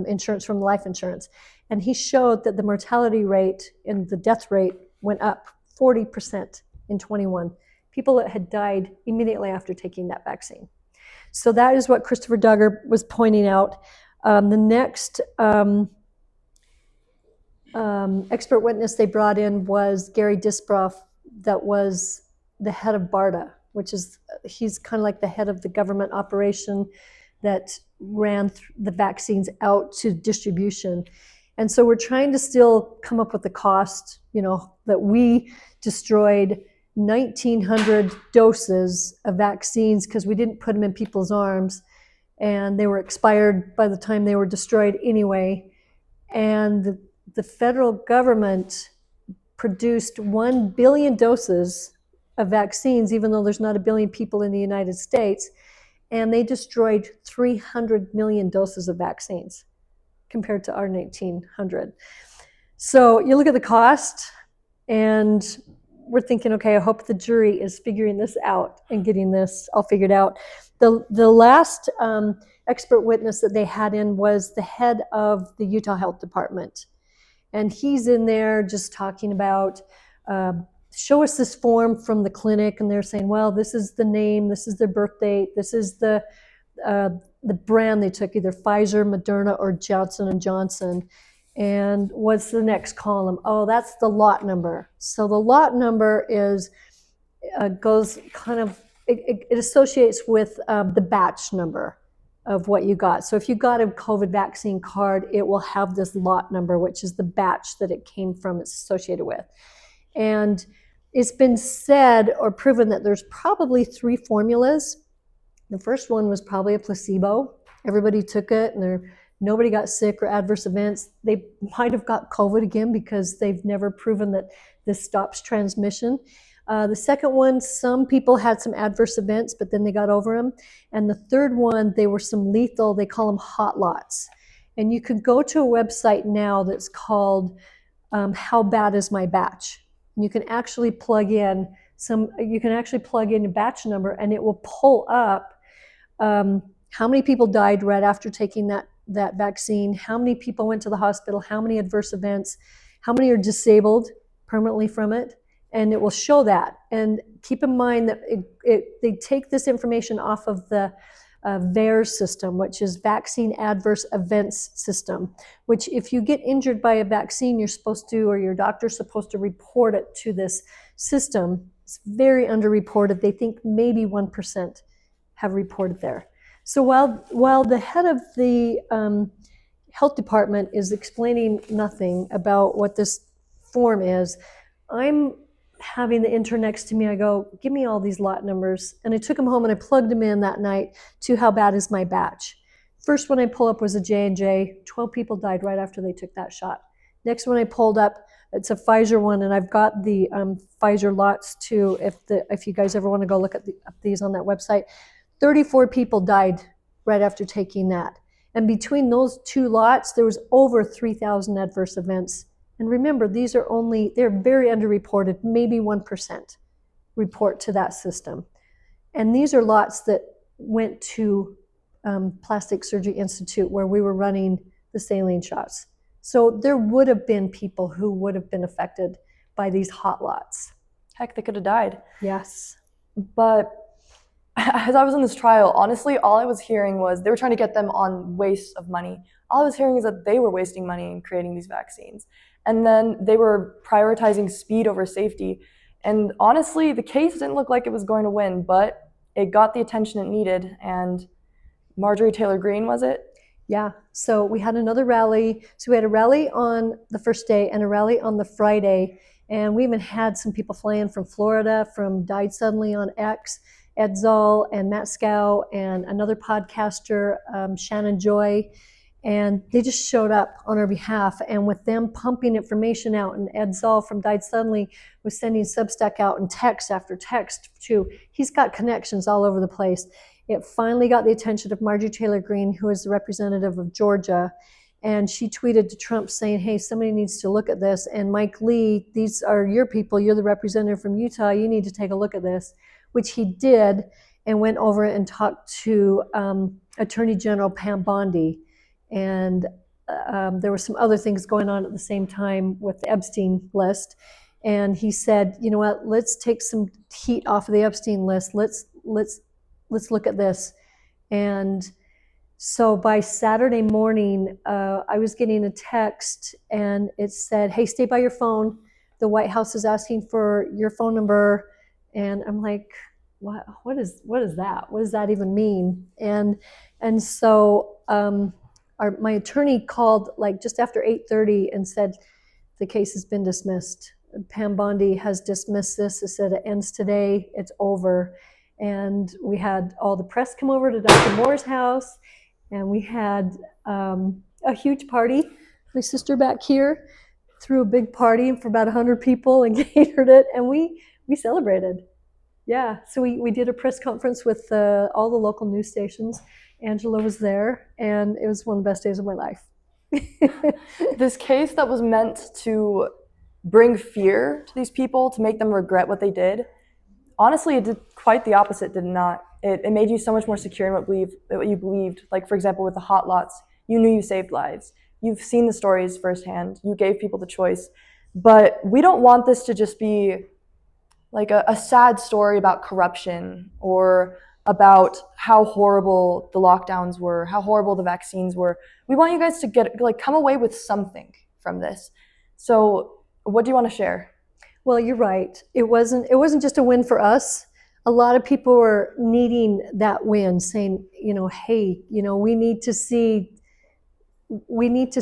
insurance from life insurance. And he showed that the mortality rate and the death rate went up 40% in 21. People that had died immediately after taking that vaccine. So that is what Christopher Duggar was pointing out. The next expert witness they brought in was Gary Disbroff, that was the head of BARDA, which is, he's kind of like the head of the government operation that ran the vaccines out to distribution. And so we're trying to still come up with the cost, that we destroyed 1,900 doses of vaccines because we didn't put them in people's arms, and they were expired by the time they were destroyed anyway. And the federal government produced 1 billion doses of vaccines, even though there's not 1 billion people in the United States, and they destroyed 300 million doses of vaccines compared to our 1,900. So you look at the cost, and we're thinking, okay, I hope the jury is figuring this out and getting this all figured out. The last expert witness that they had in was the head of the Utah Health Department. And he's in there just talking about, show us this form from the clinic. And they're saying, well, this is the name, this is their birth date, this is the brand they took, either Pfizer, Moderna, or Johnson & Johnson. And what's the next column? Oh, that's the lot number. So the lot number is goes kind of, it associates with the batch number of what you got. So if you got a COVID vaccine card, it will have this lot number, which is the batch that it came from, it's associated with. And it's been said or proven that there's probably 3 formulas. The first one was probably a placebo. Everybody took it and nobody got sick or adverse events. They might have got COVID again because they've never proven that this stops transmission. The second one, some people had some adverse events, but then they got over them. And the third one, they were some lethal, they call them hot lots. And you could go to a website now that's called How Bad Is My Batch? And you can actually plug in your batch number and it will pull up how many people died right after taking that vaccine, how many people went to the hospital, how many adverse events, how many are disabled permanently from it, and it will show that. And keep in mind that they take this information off of the VAERS system, which is Vaccine Adverse Events System, which if you get injured by a vaccine, you're supposed to, or your doctor's supposed to report it to this system. It's very underreported. They think maybe 1% have reported there. So while the head of the health department is explaining nothing about what this form is, I'm having the intern next to me. I go, give me all these lot numbers. And I took them home and I plugged them in that night to How Bad Is My Batch? First one I pull up was a J&J. 12 people died right after they took that shot. Next one I pulled up, it's a Pfizer one, and I've got the Pfizer lots too, if you guys ever want to go look at these on that website. 34 people died right after taking that. And between those 2 lots, there was over 3,000 adverse events. And remember, they're very underreported, maybe 1% report to that system. And these are lots that went to Plastic Surgery Institute where we were running the saline shots. So there would have been people who would have been affected by these hot lots. Heck, they could have died. Yes. But as I was in this trial, honestly, all I was hearing was they were trying to get them on waste of money. All I was hearing is that they were wasting money in creating these vaccines. And then they were prioritizing speed over safety. And honestly, the case didn't look like it was going to win, but it got the attention it needed. And Marjorie Taylor Greene, was it? Yeah. So we had another rally. So we had a rally on the first day and a rally on the Friday. And we even had some people fly in from Florida, from Died Suddenly on X, Ed Zoll and Matt Scow and another podcaster, Shannon Joy. And they just showed up on our behalf. And with them pumping information out, and Ed Zoll from Died Suddenly was sending Substack out and text after text too. He's got connections all over the place. It finally got the attention of Marjorie Taylor Greene, who is the representative of Georgia. And she tweeted to Trump saying, hey, somebody needs to look at this. And Mike Lee, these are your people. You're the representative from Utah. You need to take a look at this, which he did, and went over and talked to Attorney General Pam Bondi. And there were some other things going on at the same time with the Epstein list. And he said, you know what, let's take some heat off of the Epstein list. Let's look at this. And so by Saturday morning, I was getting a text and it said, hey, stay by your phone. The White House is asking for your phone number. And I'm like, what is that? What does that even mean? And so my attorney called like just after 8:30 and said, the case has been dismissed. Pam Bondi has dismissed this. It said it ends today. It's over. And we had all the press come over to Dr. Moore's house, and we had a huge party. My sister back here threw a big party for about 100 people and catered it, and we celebrated. Yeah, so we did a press conference with all the local news stations. Angela was there, and it was one of the best days of my life. This case that was meant to bring fear to these people, to make them regret what they did, honestly, it did quite the opposite, did not. It made you so much more secure in what you believed. Like, for example, with the hot lots, you knew you saved lives. You've seen the stories firsthand. You gave people the choice. But we don't want this to just be like a sad story about corruption or about how horrible the lockdowns were, how horrible the vaccines were. We want you guys to come away with something from this. So what do you want to share? Well, you're right. It wasn't just a win for us. a lot of people were needing that win, saying, hey, we need to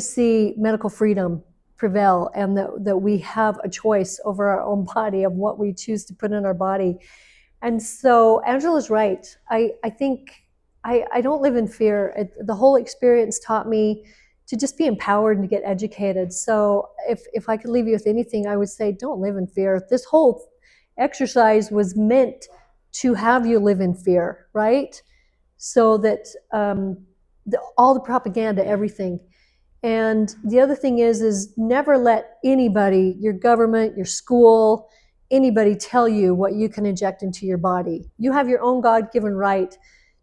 see medical freedom prevail, and that we have a choice over our own body of what we choose to put in our body. And so Angela's right. I think I don't live in fear. The whole experience taught me to just be empowered and to get educated. So if I could leave you with anything, I would say don't live in fear. This whole exercise was meant to have you live in fear, right? So that all the propaganda, everything. And the other thing is never let anybody, your government, your school, anybody tell you what you can inject into your body. You have your own God-given right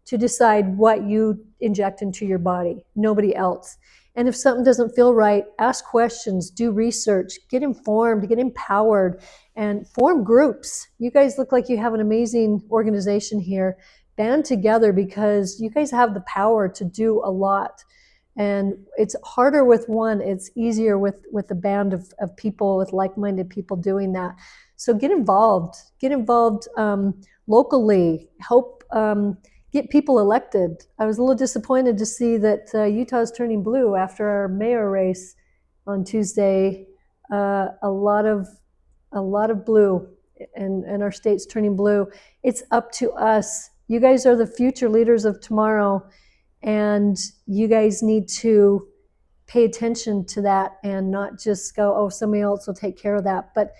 to decide what you inject into your body, nobody else. And if something doesn't feel right, ask questions, do research, get informed, get empowered, and form groups. You guys look like you have an amazing organization here. Band together, because you guys have the power to do a lot. And it's harder with one, it's easier with a band of people, with like-minded people doing that. So get involved locally, help get people elected. I was a little disappointed to see that Utah's turning blue after our mayor race on Tuesday. A lot of blue, and our state's turning blue. It's up to us. You guys are the future leaders of tomorrow, and you guys need to pay attention to that and not just go, oh, somebody else will take care of that. But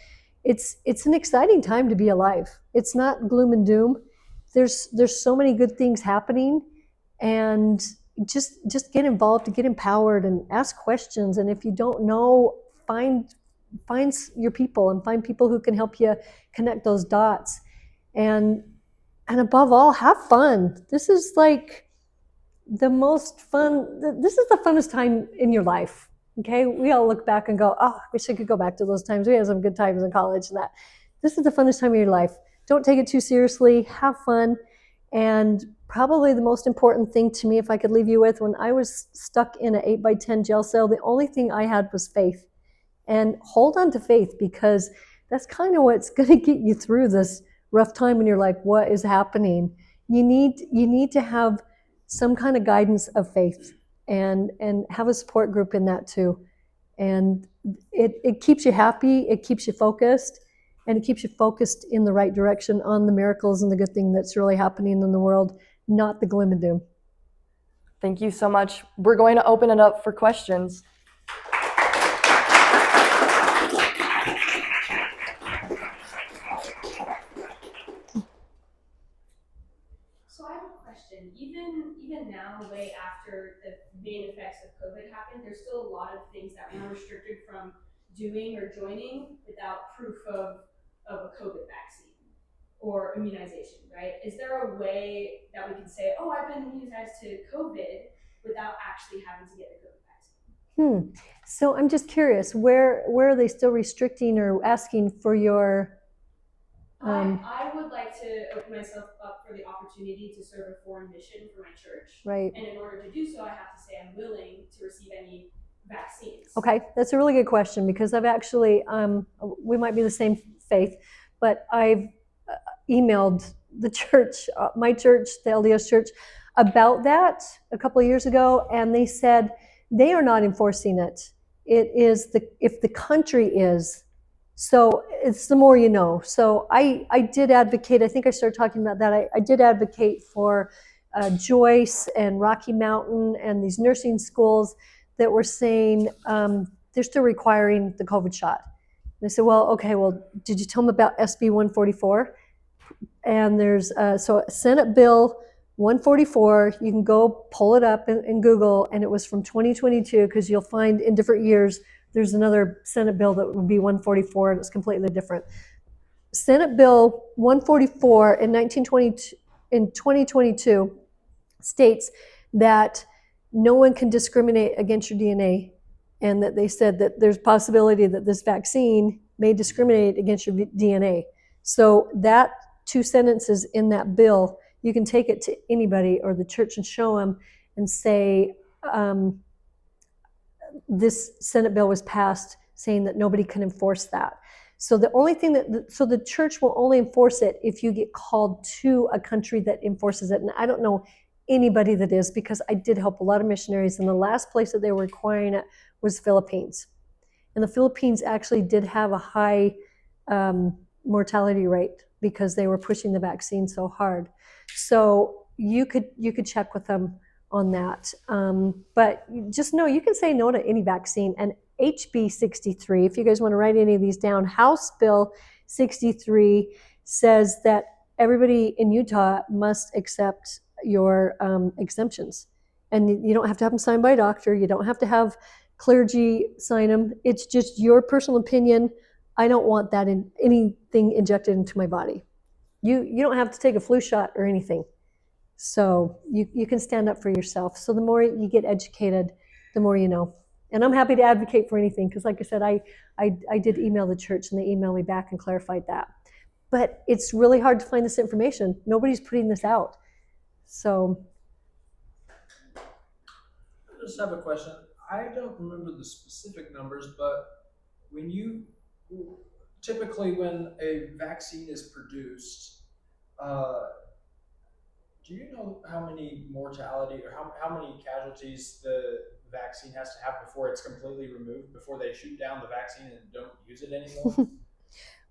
it's an exciting time to be alive. It's not gloom and doom. There's so many good things happening, and just get involved, get empowered, and ask questions. And if you don't know, find your people, and find people who can help you connect those dots. And above all, have fun. This is like the most fun. This is the funnest time in your life. Okay, we all look back and go, oh, I wish I could go back to those times. We had some good times in college and that. This is the funnest time of your life. Don't take it too seriously. Have fun. And probably the most important thing to me, if I could leave you with, when I was stuck in an 8x10 jail cell, the only thing I had was faith. And hold on to faith, because that's kind of what's going to get you through this rough time when you're like, what is happening? You need to have some kind of guidance of faith, and have a support group in that too. And it keeps you happy, it keeps you focused, and it keeps you focused in the right direction on the miracles and the good thing that's really happening in the world, not the gloom and doom. Thank you so much. We're going to open it up for questions. So I have a question. Even now, way after the main effects of COVID happened, there's still a lot of things that we're restricted from doing or joining without proof of a COVID vaccine or immunization, right? Is there a way that we can say, oh, I've been immunized to COVID without actually having to get the COVID vaccine? So I'm just curious, where are they still restricting or asking for your... I would like to open myself up for the opportunity to serve a foreign mission for my church. Right. And in order to do so, I have to say I'm willing to receive any vaccines. Okay, that's a really good question, because I've actually, we might be the same faith, but I've emailed the church, my church, the LDS church, about that a couple of years ago, and they said they are not enforcing it. It is if the country is. So it's the more you know. So I did advocate, I think I started talking about that, I did advocate for Joyce and Rocky Mountain and these nursing schools that were saying they're still requiring the COVID shot. And I said, well, okay, well, did you tell them about SB 144? And there's, so Senate Bill 144, you can go pull it up in Google, and it was from 2022, because you'll find in different years, there's another Senate bill that would be 144, and it's completely different. Senate Bill 144 in 2022 states that no one can discriminate against your DNA, and that they said that there's possibility that this vaccine may discriminate against your DNA. So that two sentences in that bill, you can take it to anybody or the church and show them and say, this Senate bill was passed saying that nobody can enforce that. So the only thing so the church will only enforce it if you get called to a country that enforces it. And I don't know anybody that is, because I did help a lot of missionaries, and the last place that they were requiring it was Philippines. And the Philippines actually did have a high mortality rate because they were pushing the vaccine so hard. So you could check with them on that. But just know you can say no to any vaccine. And HB 63, if you guys want to write any of these down, House Bill 63 says that everybody in Utah must accept your exemptions. And you don't have to have them signed by a doctor. You don't have to have clergy sign them. It's just your personal opinion. I don't want that in anything injected into my body. You don't have to take a flu shot or anything. So you can stand up for yourself. So the more you get educated, the more you know. And I'm happy to advocate for anything, because like I said, I did email the church, and they emailed me back and clarified that. But it's really hard to find this information. Nobody's putting this out. So I just have a question. I don't remember the specific numbers, but typically when a vaccine is produced, do you know how many mortality or how many casualties the vaccine has to have before it's completely removed, before they shoot down the vaccine and don't use it anymore?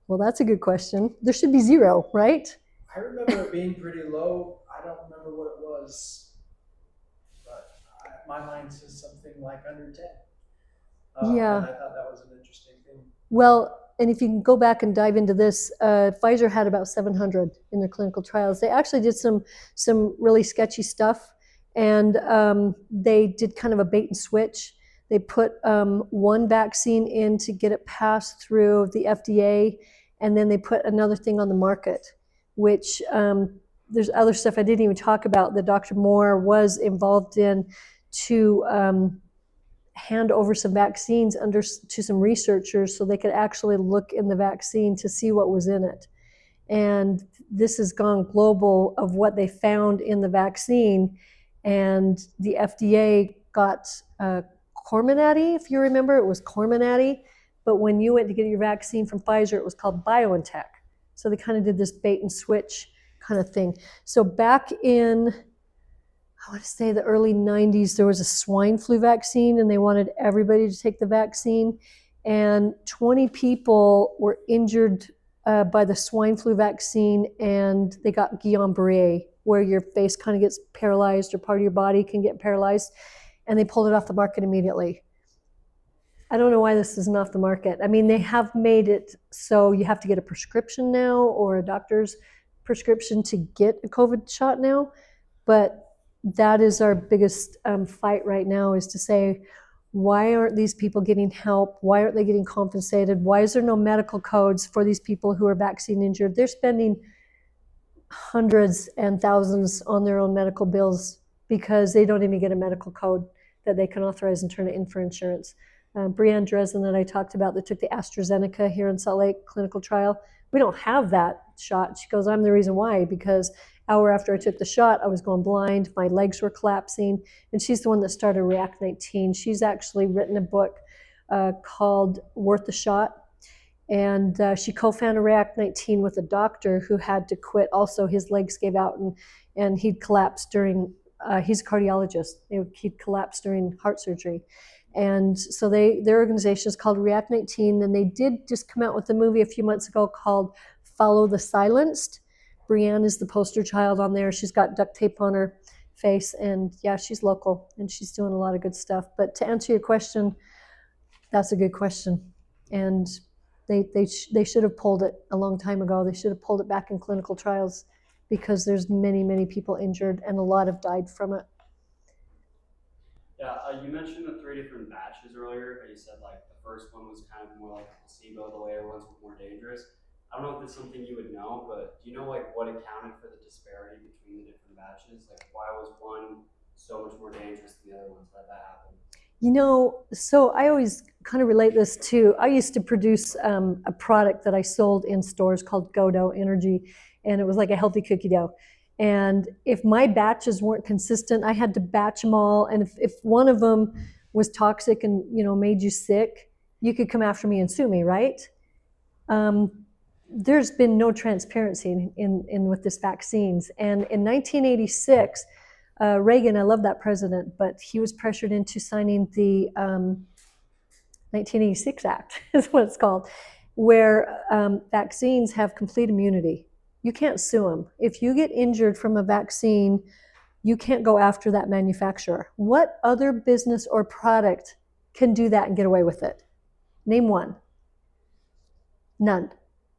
Well, that's a good question. There should be 0, right? I remember it being pretty low. I don't remember what it was, but my mind says something like under 10. Yeah. And I thought that was an interesting thing. Well, and if you can go back and dive into this, Pfizer had about 700 in their clinical trials. They actually did some really sketchy stuff, and they did kind of a bait and switch. They put one vaccine in to get it passed through the FDA, and then they put another thing on the market, which there's other stuff I didn't even talk about that Dr. Moore was involved in to hand over some vaccines to some researchers so they could actually look in the vaccine to see what was in it. And this has gone global of what they found in the vaccine. And the FDA got Comirnaty, if you remember, it was Comirnaty. But when you went to get your vaccine from Pfizer, it was called BioNTech. So they kind of did this bait and switch kind of thing. So back in, I want to say the early 90s, there was a swine flu vaccine, and they wanted everybody to take the vaccine. And 20 people were injured by the swine flu vaccine, and they got Guillain-Barré, where your face kind of gets paralyzed, or part of your body can get paralyzed, and they pulled it off the market immediately. I don't know why this isn't off the market. I mean, they have made it so you have to get a prescription now, or a doctor's prescription to get a COVID shot now, but that is our biggest fight right now, is to say, why aren't these people getting help? Why aren't they getting compensated? Why is there no medical codes for these people who are vaccine injured? They're spending hundreds and thousands on their own medical bills because they don't even get a medical code that they can authorize and turn it in for insurance. Brianne Dresden that I talked about that took the AstraZeneca here in Salt Lake clinical trial, we don't have that shot. She goes, I'm the reason why, because hour after I took the shot, I was going blind, my legs were collapsing, and she's the one that started React 19. She's actually written a book called Worth the Shot, and she co-founded React 19 with a doctor who had to quit. Also, his legs gave out, and he'd collapsed during, he's a cardiologist, he'd collapsed during heart surgery. And so their organization is called React 19, and they did just come out with a movie a few months ago called Follow the Silenced. Brianne is the poster child on there. She's got duct tape on her face, and yeah, she's local, and she's doing a lot of good stuff. But to answer your question, that's a good question. And they should have pulled it a long time ago. They should have pulled it back in clinical trials, because there's many, many people injured, and a lot have died from it. Yeah, you mentioned the 3 different batches earlier, and you said like the first one was kind of more like a placebo, the later ones were more dangerous. I don't know if it's something you would know, but do you know like what accounted for the disparity between the different batches? Like why was one so much more dangerous than the other ones? That happened? You know, so I always kind of relate this to, I used to produce a product that I sold in stores called Go-Dough Energy, and it was like a healthy cookie dough. And if my batches weren't consistent, I had to batch them all. And if one of them was toxic and, you know, made you sick, you could come after me and sue me, right? there's been no transparency in with this vaccines. And in 1986, Reagan, I love that president, but he was pressured into signing the 1986 Act, is what it's called, where vaccines have complete immunity. You can't sue them. If you get injured from a vaccine, you can't go after that manufacturer. What other business or product can do that and get away with it? Name one. None.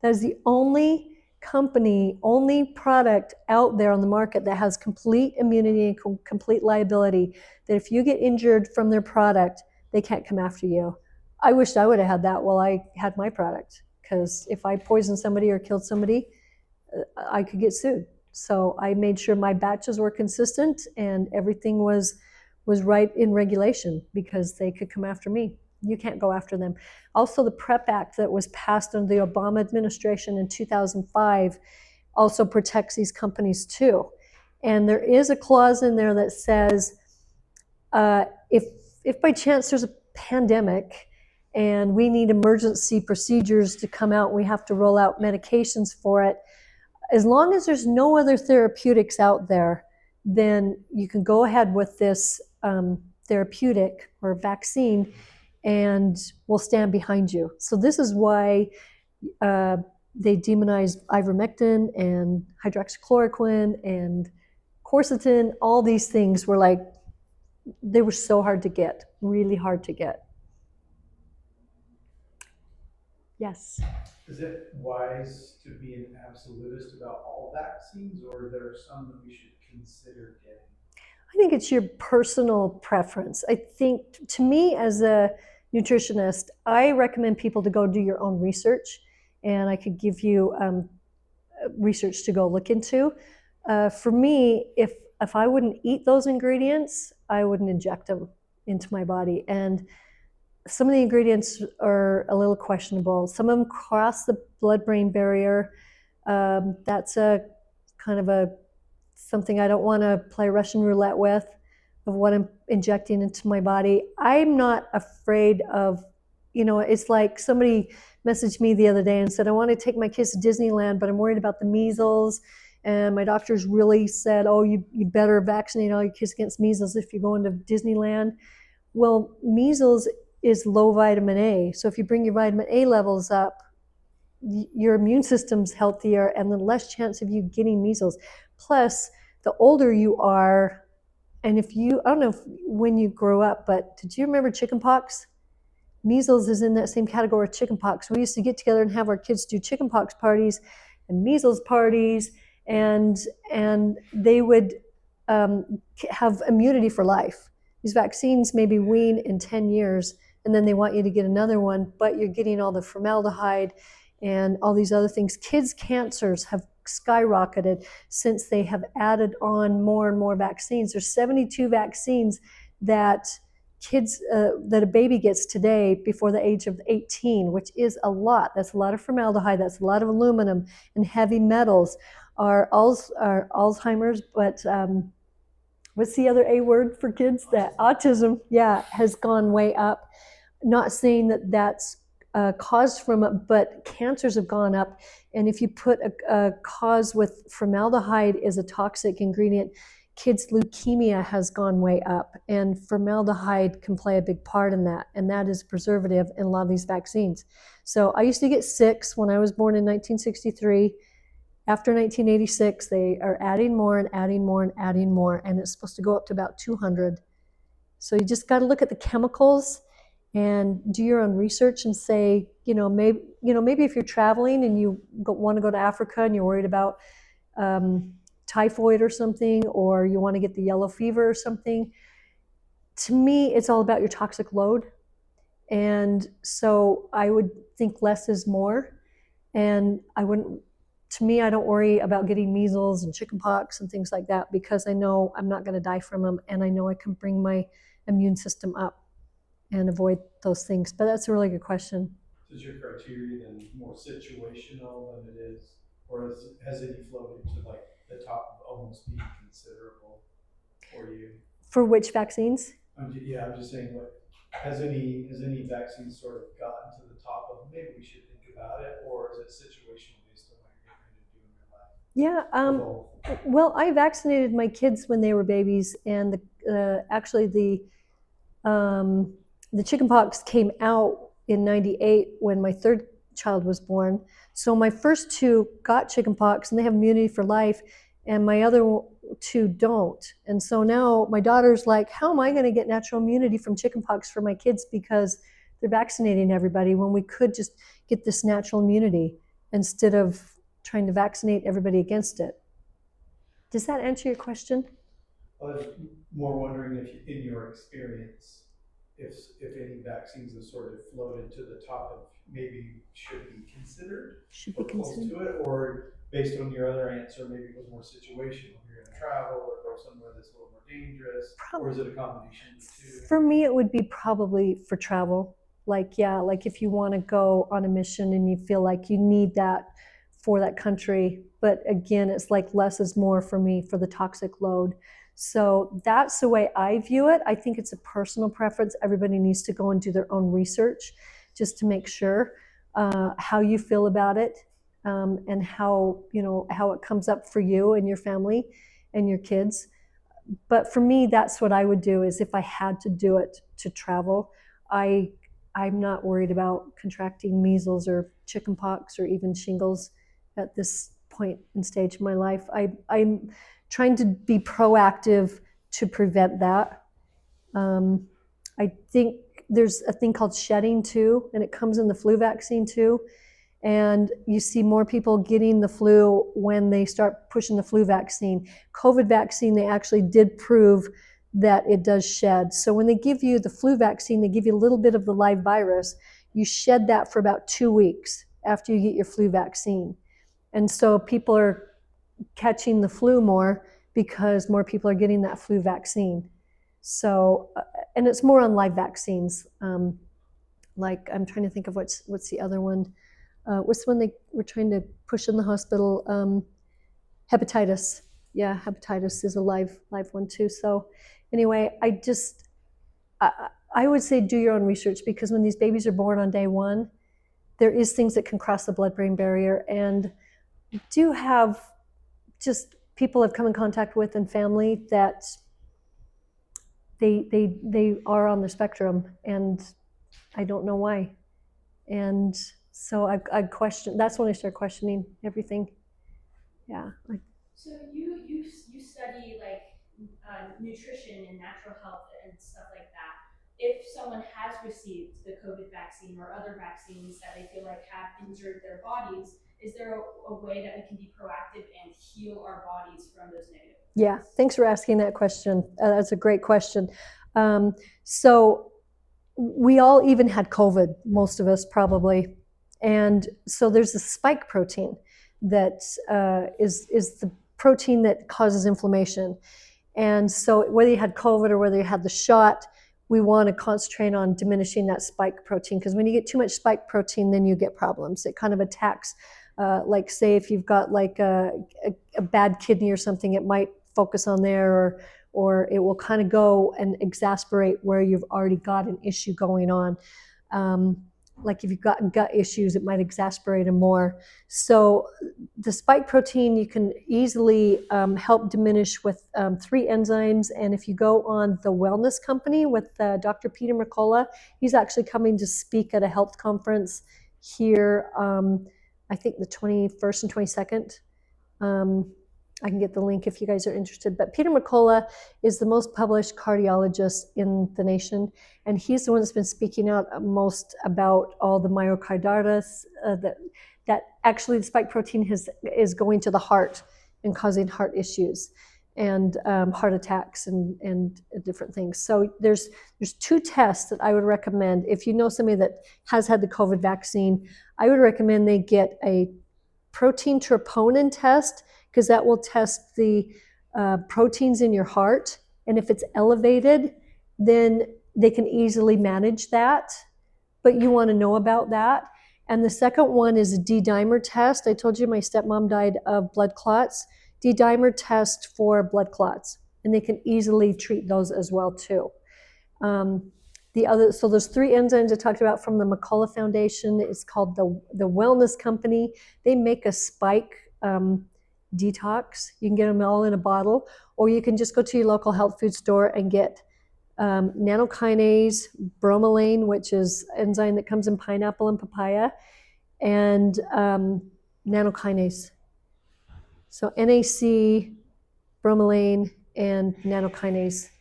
That is the only company, only product out there on the market that has complete immunity and complete liability, that if you get injured from their product, they can't come after you. I wished I would have had that while I had my product, because if I poisoned somebody or killed somebody, I could get sued. So I made sure my batches were consistent and everything was right in regulation, because they could come after me. You can't go after them. Also, the PrEP Act that was passed under the Obama administration in 2005 also protects these companies too. And there is a clause in there that says, if by chance there's a pandemic and we need emergency procedures to come out, we have to roll out medications for it, as long as there's no other therapeutics out there, then you can go ahead with this therapeutic or vaccine, and we'll stand behind you. So this is why they demonized ivermectin and hydroxychloroquine and quercetin. All these things were like, they were so hard to get, really hard to get. Yes. Is it wise to be an absolutist about all vaccines, or are there some that we should consider getting? I think it's your personal preference. I think, to me, as a nutritionist, I recommend people to go do your own research, and I could give you research to go look into. For me, if I wouldn't eat those ingredients, I wouldn't inject them into my body. And some of the ingredients are a little questionable. Some of them cross the blood-brain barrier. That's a kind of something I don't want to play Russian roulette with, of what I'm injecting into my body. I'm not afraid of, it's like somebody messaged me the other day and said, I want to take my kids to Disneyland, but I'm worried about the measles. And my doctors really said, oh, you better vaccinate all your kids against measles if you go into Disneyland. Well, measles is low vitamin A. So if you bring your vitamin A levels up, your immune system's healthier and the less chance of you getting measles. Plus, the older you are, and I don't know when you grow up, but did you remember chickenpox? Measles is in that same category with chickenpox. We used to get together and have our kids do chickenpox parties and measles parties, and they would have immunity for life. These vaccines maybe wean in 10 years, and then they want you to get another one, but you're getting all the formaldehyde and all these other things. Kids' cancers have skyrocketed since they have added on more and more vaccines. There's 72 vaccines that that a baby gets today before the age of 18, which is a lot. That's a lot of formaldehyde, that's a lot of aluminum and heavy metals. Our Alzheimer's, but what's the other A word for kids? That autism, has gone way up. Not saying that that's caused from it, but cancers have gone up. And if you put a cause with formaldehyde as a toxic ingredient, kids' leukemia has gone way up. And formaldehyde can play a big part in that. And that is preservative in a lot of these vaccines. So I used to get 6 when I was born in 1963. After 1986, they are adding more and adding more and adding more. And it's supposed to go up to about 200. So you just got to look at the chemicals and do your own research and say, maybe if you're traveling and you want to go to Africa and you're worried about typhoid or something, or you want to get the yellow fever or something, to me, it's all about your toxic load. And so I would think less is more. And I don't worry about getting measles and chickenpox and things like that, because I know I'm not going to die from them, and I know I can bring my immune system up and avoid those things. But that's a really good question. Is your criteria then more situational than it is, or has any floated to like the top of almost being considerable for you? For which vaccines? I'm just saying, has any vaccine sort of gotten to the top of maybe we should think about it, or is it situational based on what you're getting ready to do in your life? Yeah. Or both? Well, I vaccinated my kids when they were babies, and actually the chickenpox came out in '98 when my third child was born. So my first two got chickenpox, and they have immunity for life, and my other two don't. And so now my daughter's like, how am I going to get natural immunity from chickenpox for my kids, because they're vaccinating everybody when we could just get this natural immunity instead of trying to vaccinate everybody against it. Does that answer your question? I was more wondering if, in your experience, if any vaccines have sort of floated to the top of maybe should be considered Should be or close considered. to it, or based on your other answer, maybe it was more situational. You're going to travel or go somewhere that's a little more dangerous, or is it a combination of the two? For me, it would be probably for travel. Like, yeah, like if you want to go on a mission and you feel like you need that for that country. But again, it's like less is more for me for the toxic load. So that's the way I view it. I think it's a personal preference. Everybody needs to go and do their own research just to make sure how you feel about it, and how it comes up for you and your family and your kids. But for me, that's what I would do, is if I had to do it to travel, I'm not worried about contracting measles or chickenpox or even shingles at this point in stage of my life. I'm trying to be proactive to prevent that. I think there's a thing called shedding too, and it comes in the flu vaccine too. And you see more people getting the flu when they start pushing the flu vaccine. COVID vaccine, they actually did prove that it does shed. So when they give you the flu vaccine, they give you a little bit of the live virus. You shed that for about 2 weeks after you get your flu vaccine. And so people are catching the flu more because more people are getting that flu vaccine. So, and it's more on live vaccines. Like, I'm trying to think of what's the other one. What's the one they were trying to push in the hospital? Hepatitis. Yeah, hepatitis is a live one too. So anyway, I would say do your own research, because when these babies are born on day one, there is things that can cross the blood-brain barrier, and do have just people I've come in contact with and family that they are on the spectrum, and I don't know why. And so I question. That's when I start questioning everything. Yeah. So you study like nutrition and natural health and stuff like that. If someone has received the COVID vaccine or other vaccines that they feel like have injured their bodies, is there a way that we can be proactive and heal our bodies from those negative effects? Yeah, thanks for asking that question. That's a great question. So we all even had COVID, most of us probably. And so there's a spike protein that is the protein that causes inflammation. And so whether you had COVID or whether you had the shot, we want to concentrate on diminishing that spike protein, because when you get too much spike protein, then you get problems. It kind of attacks, like say if you've got like a bad kidney or something, it might focus on there, or it will kind of go and exasperate where you've already got an issue going on. Like if you've got gut issues, it might exasperate them more. So the spike protein you can easily help diminish with 3 enzymes. And if you go on the Wellness Company with Dr. Peter McCullough, he's actually coming to speak at a health conference here, I think the 21st and 22nd. I can get the link if you guys are interested. But Peter McCullough is the most published cardiologist in the nation, and he's the one that's been speaking out most about all the myocarditis, that actually the spike protein is going to the heart and causing heart issues and heart attacks and different things. So there's 2 tests that I would recommend. If you know somebody that has had the COVID vaccine, I would recommend they get a protein troponin test, because that will test the proteins in your heart. And if it's elevated, then they can easily manage that. But you want to know about that. And the second one is a D-dimer test. I told you my stepmom died of blood clots. D-dimer test for blood clots. And they can easily treat those as well too. So there's 3 enzymes I talked about from the McCullough Foundation. It's called the Wellness Company. They make a spike detox. You can get them all in a bottle, or you can just go to your local health food store and get nanokinase, bromelain, which is enzyme that comes in pineapple and papaya, and nanokinase. So NAC, bromelain, and nanokinase.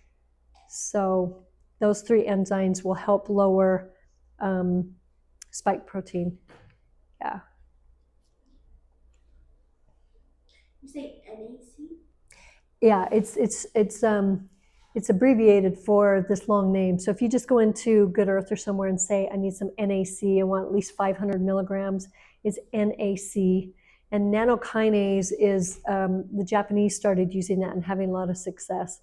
So those 3 enzymes will help lower spike protein. Yeah. You say NAC? Yeah, it's abbreviated for this long name. So if you just go into Good Earth or somewhere and say, I need some NAC, I want at least 500 milligrams, it's NAC. And nanokinase is, the Japanese started using that and having a lot of success.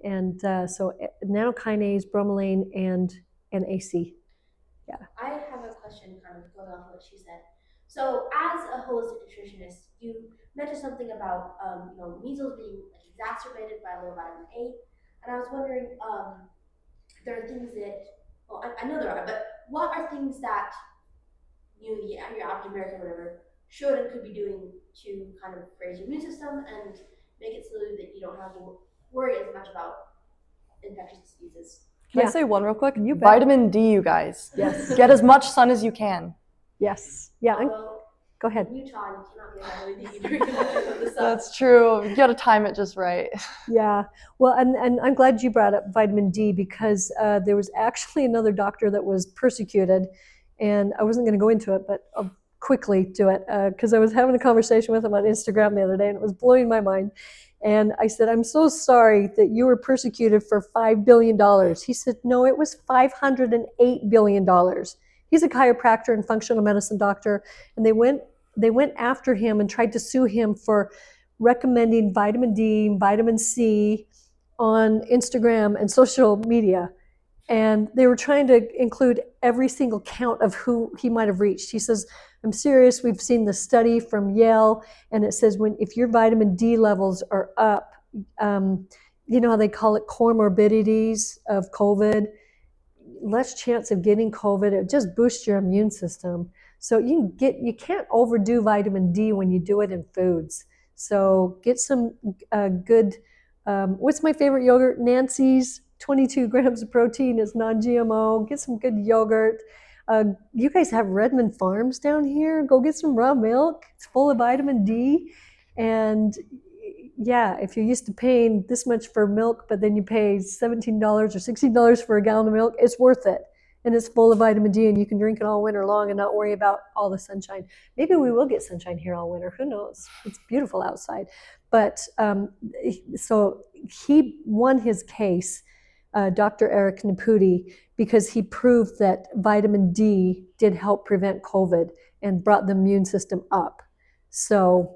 And so nanokinase, bromelain, and NAC. Yeah. I have a question kind of going off of what she said. So as a holistic nutritionist, you mentioned something about measles being exacerbated by low vitamin A, and I was wondering, there are things that, well, I know there are, but what are things that your average American, whatever, should and could be doing to kind of raise your immune system and make it so that you don't have to worry as much about infectious diseases? Can I say one real quick? You bet. Vitamin D, you guys. Yes. Get as much sun as you can. Yes. Yeah. Although Go ahead. in Utah, you cannot get vitamin D very much from the sun. That's true. You gotta time it just right. Yeah. Well, and I'm glad you brought up vitamin D, because there was actually another doctor that was persecuted, and I wasn't going to go into it, but I'll quickly do it, because I was having a conversation with him on Instagram the other day, and it was blowing my mind. And I said, I'm so sorry that you were persecuted for $5 billion. He said, no, it was $508 billion. He's a chiropractor and functional medicine doctor, and they went after him and tried to sue him for recommending vitamin D, vitamin C on Instagram and social media. And they were trying to include every single count of who he might have reached. He says, I'm serious. We've seen the study from Yale, and it says if your vitamin D levels are up, you know how they call it comorbidities of COVID, less chance of getting COVID. It just boosts your immune system. So you can't overdo vitamin D when you do it in foods. So get some good, what's my favorite yogurt? Nancy's, 22 grams of protein, is non-GMO. Get some good yogurt. You guys have Redmond Farms down here. Go get some raw milk. It's full of vitamin D. And yeah, if you're used to paying this much for milk, but then you pay $17 or $16 for a gallon of milk, it's worth it. And it's full of vitamin D, and you can drink it all winter long and not worry about all the sunshine. Maybe we will get sunshine here all winter. Who knows? It's beautiful outside. But so he won his case, Dr. Eric Naputi, because he proved that vitamin D did help prevent COVID and brought the immune system up. So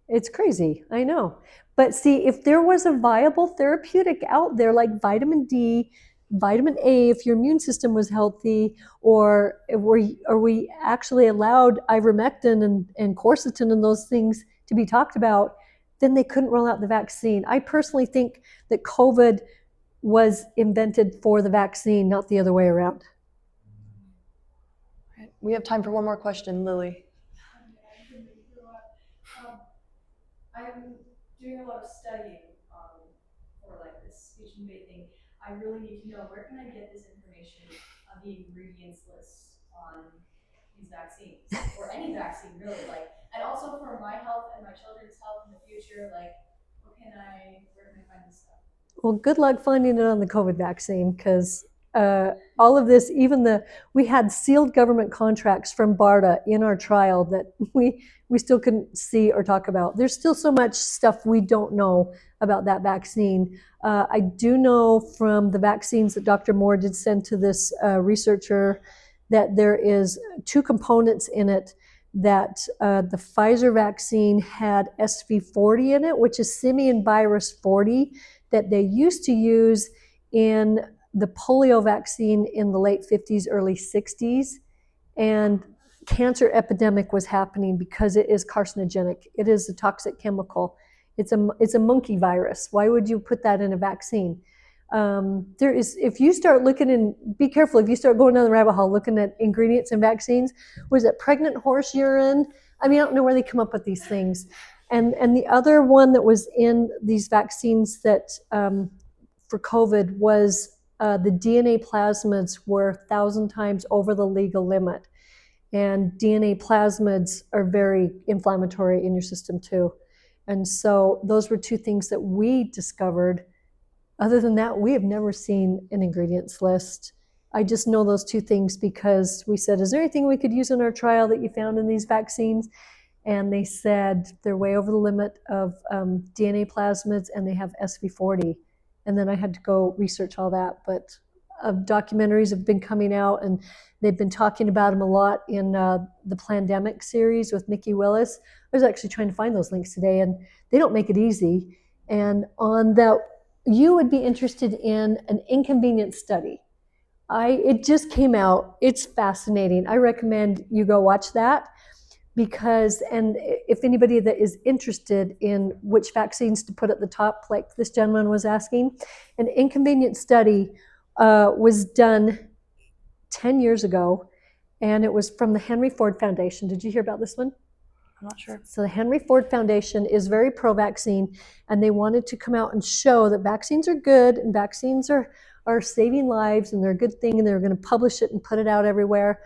it's crazy, I know. But see, if there was a viable therapeutic out there like vitamin D, vitamin A, if your immune system was healthy, or are we actually allowed ivermectin and quercetin and those things to be talked about, then they couldn't roll out the vaccine. I personally think that COVID was invented for the vaccine, not the other way around. We have time for one more question, Lily. I'm doing a lot of studying for like this speech and debate thing. I really need to know, where can I get this information of the ingredients list on these vaccines, or any vaccine really, like, and also for my health and my children's health in the future, like, where can I find this stuff? Well, good luck finding it on the COVID vaccine, because all of this, we had sealed government contracts from BARDA in our trial that we still couldn't see or talk about. There's still so much stuff we don't know about that vaccine. I do know from the vaccines that Dr. Moore did send to this researcher that there is 2 components in it, that the Pfizer vaccine had SV40 in it, which is simian virus 40, that they used to use in the polio vaccine in the late 50s, early 60s. And cancer epidemic was happening because it is carcinogenic. It is a toxic chemical. It's a monkey virus. Why would you put that in a vaccine? There is, if you start looking in, be careful if you start going down the rabbit hole looking at ingredients in vaccines. Was it pregnant horse urine? I mean, I don't know where they come up with these things. And the other one that was in these vaccines that for COVID was the DNA plasmids were 1,000 times over the legal limit. And DNA plasmids are very inflammatory in your system too. And so those were two things that we discovered. Other than that, we have never seen an ingredients list. I just know those two things because we said, is there anything we could use in our trial that you found in these vaccines? And they said they're way over the limit of DNA plasmids and they have SV40. And then I had to go research all that. But documentaries have been coming out and they've been talking about them a lot in the Plandemic series with Nikki Willis. I was actually trying to find those links today and they don't make it easy. And on that, you would be interested in an inconvenience study. It just came out. It's fascinating. I recommend you go watch that because, and if anybody that is interested in which vaccines to put at the top, like this gentleman was asking, an inconvenience study was done 10 years ago, and it was from the Henry Ford Foundation. Did you hear about this one? I'm not sure. So the Henry Ford Foundation is very pro-vaccine, and they wanted to come out and show that vaccines are good and vaccines are saving lives and they're a good thing, and they're going to publish it and put it out everywhere.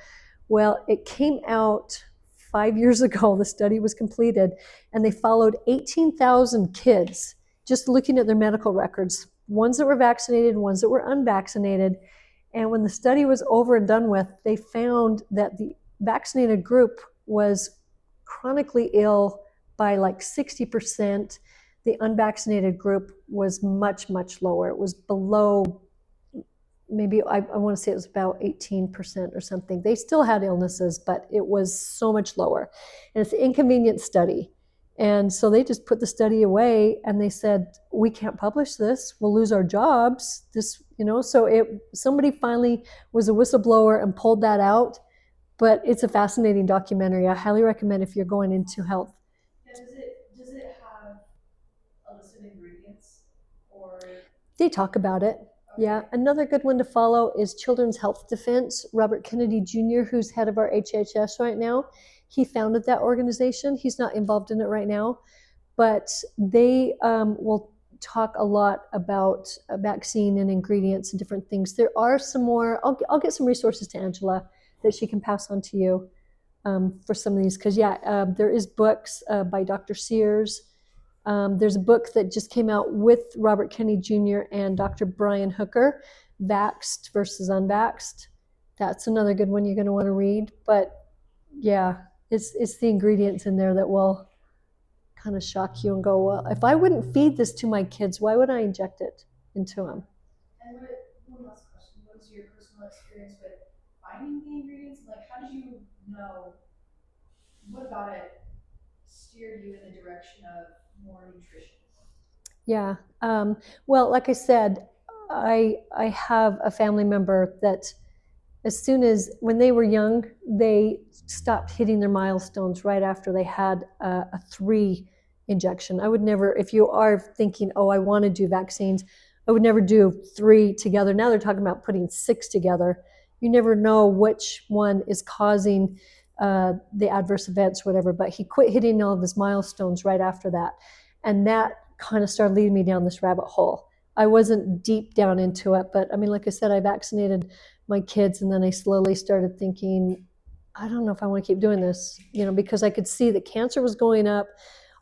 Well, it came out 5 years ago. The study was completed, and they followed 18,000 kids, just looking at their medical records, ones that were vaccinated, ones that were unvaccinated. And when the study was over and done with, they found that the vaccinated group was chronically ill by like 60%. The unvaccinated group was much, much lower. It was below, maybe I want to say it was about 18% or something. They still had illnesses, but it was so much lower. And it's an inconvenient study. And so they just put the study away and they said, we can't publish this. We'll lose our jobs. This, so somebody finally was a whistleblower and pulled that out. But it's a fascinating documentary. I highly recommend if you're going into health. Yeah, does it have a list of ingredients or? They talk about it. Okay. Yeah. Another good one to follow is Children's Health Defense. Robert Kennedy Jr., who's head of our HHS right now, he founded that organization. He's not involved in it right now, but they will talk a lot about vaccine and ingredients and different things. There are some more. I'll get some resources to Angela that she can pass on to you for some of these. Because, there is books by Dr. Sears. There's a book that just came out with Robert Kennedy Jr. and Dr. Brian Hooker, Vaxxed versus Unvaxxed. That's another good one you're going to want to read. But, yeah, it's the ingredients in there that will kind of shock you and go, well, if I wouldn't feed this to my kids, why would I inject it into them? And one last question. What is your personal experience with finding the ingredients? Like, how did you know? What about it steered you in the direction of more nutrition? Yeah. Well, like I said, I have a family member that as soon as when they were young, they stopped hitting their milestones right after they had a 3 injection. I would never, if you are thinking, oh, I want to do vaccines, I would never do 3 together. Now they're talking about putting 6 together. You never know which one is causing the adverse events, whatever, but he quit hitting all of his milestones right after that. And that kind of started leading me down this rabbit hole. I wasn't deep down into it, but I mean, like I said, I vaccinated my kids and then I slowly started thinking, I don't know if I want to keep doing this, because I could see that cancer was going up,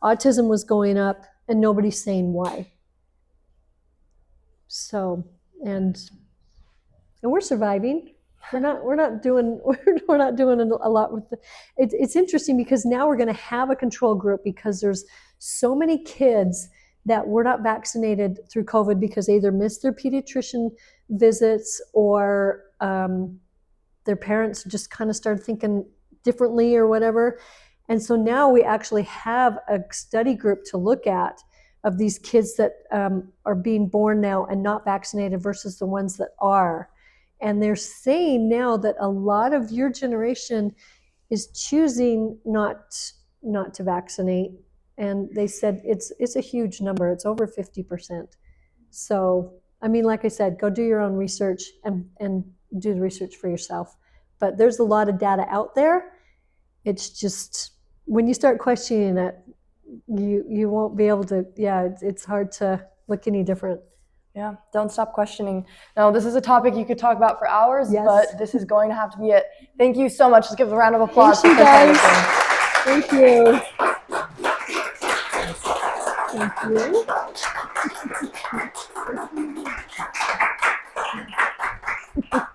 autism was going up, and nobody's saying why. So, and we're surviving. We're not doing a lot with it's interesting because now we're going to have a control group because there's so many kids that were not vaccinated through COVID because they either missed their pediatrician visits or their parents just kind of started thinking differently or whatever. And so now we actually have a study group to look at of these kids that are being born now and not vaccinated versus the ones that are. And they're saying now that a lot of your generation is choosing not to vaccinate. And they said it's a huge number. It's over 50%. So I mean, like I said, go do your own research and do the research for yourself. But there's a lot of data out there. It's just, when you start questioning it, you won't be able to, it's hard to look any different. Yeah, don't stop questioning. Now, this is a topic you could talk about for hours, Yes. but this is going to have to be it. Thank you so much. Let's give a round of applause Thank for you, Kris guys. Andersen. Thank you. I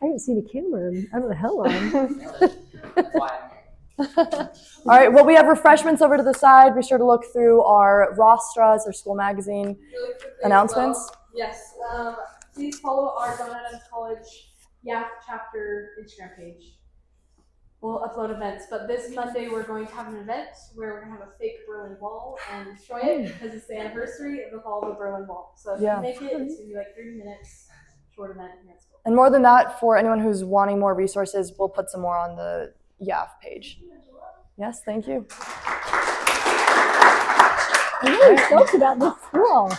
haven't seen a camera in I don't know how long. All right, well, we have refreshments over to the side. Be sure to look through our rostras, our school magazine Really quickly announcements. as well. Yes. Please follow our John Adams College JAC chapter Instagram page. We'll upload events, but this Monday we're going to have an event where we're going to have a fake Berlin Wall and destroy it because it's the anniversary of the fall of the Berlin Wall. So if Yeah. you make it, it's going to be like 30 minutes, short event here at school. And more than that, for anyone who's wanting more resources, we'll put some more on the YAF page. Yes, thank you. I'm really stoked about this school.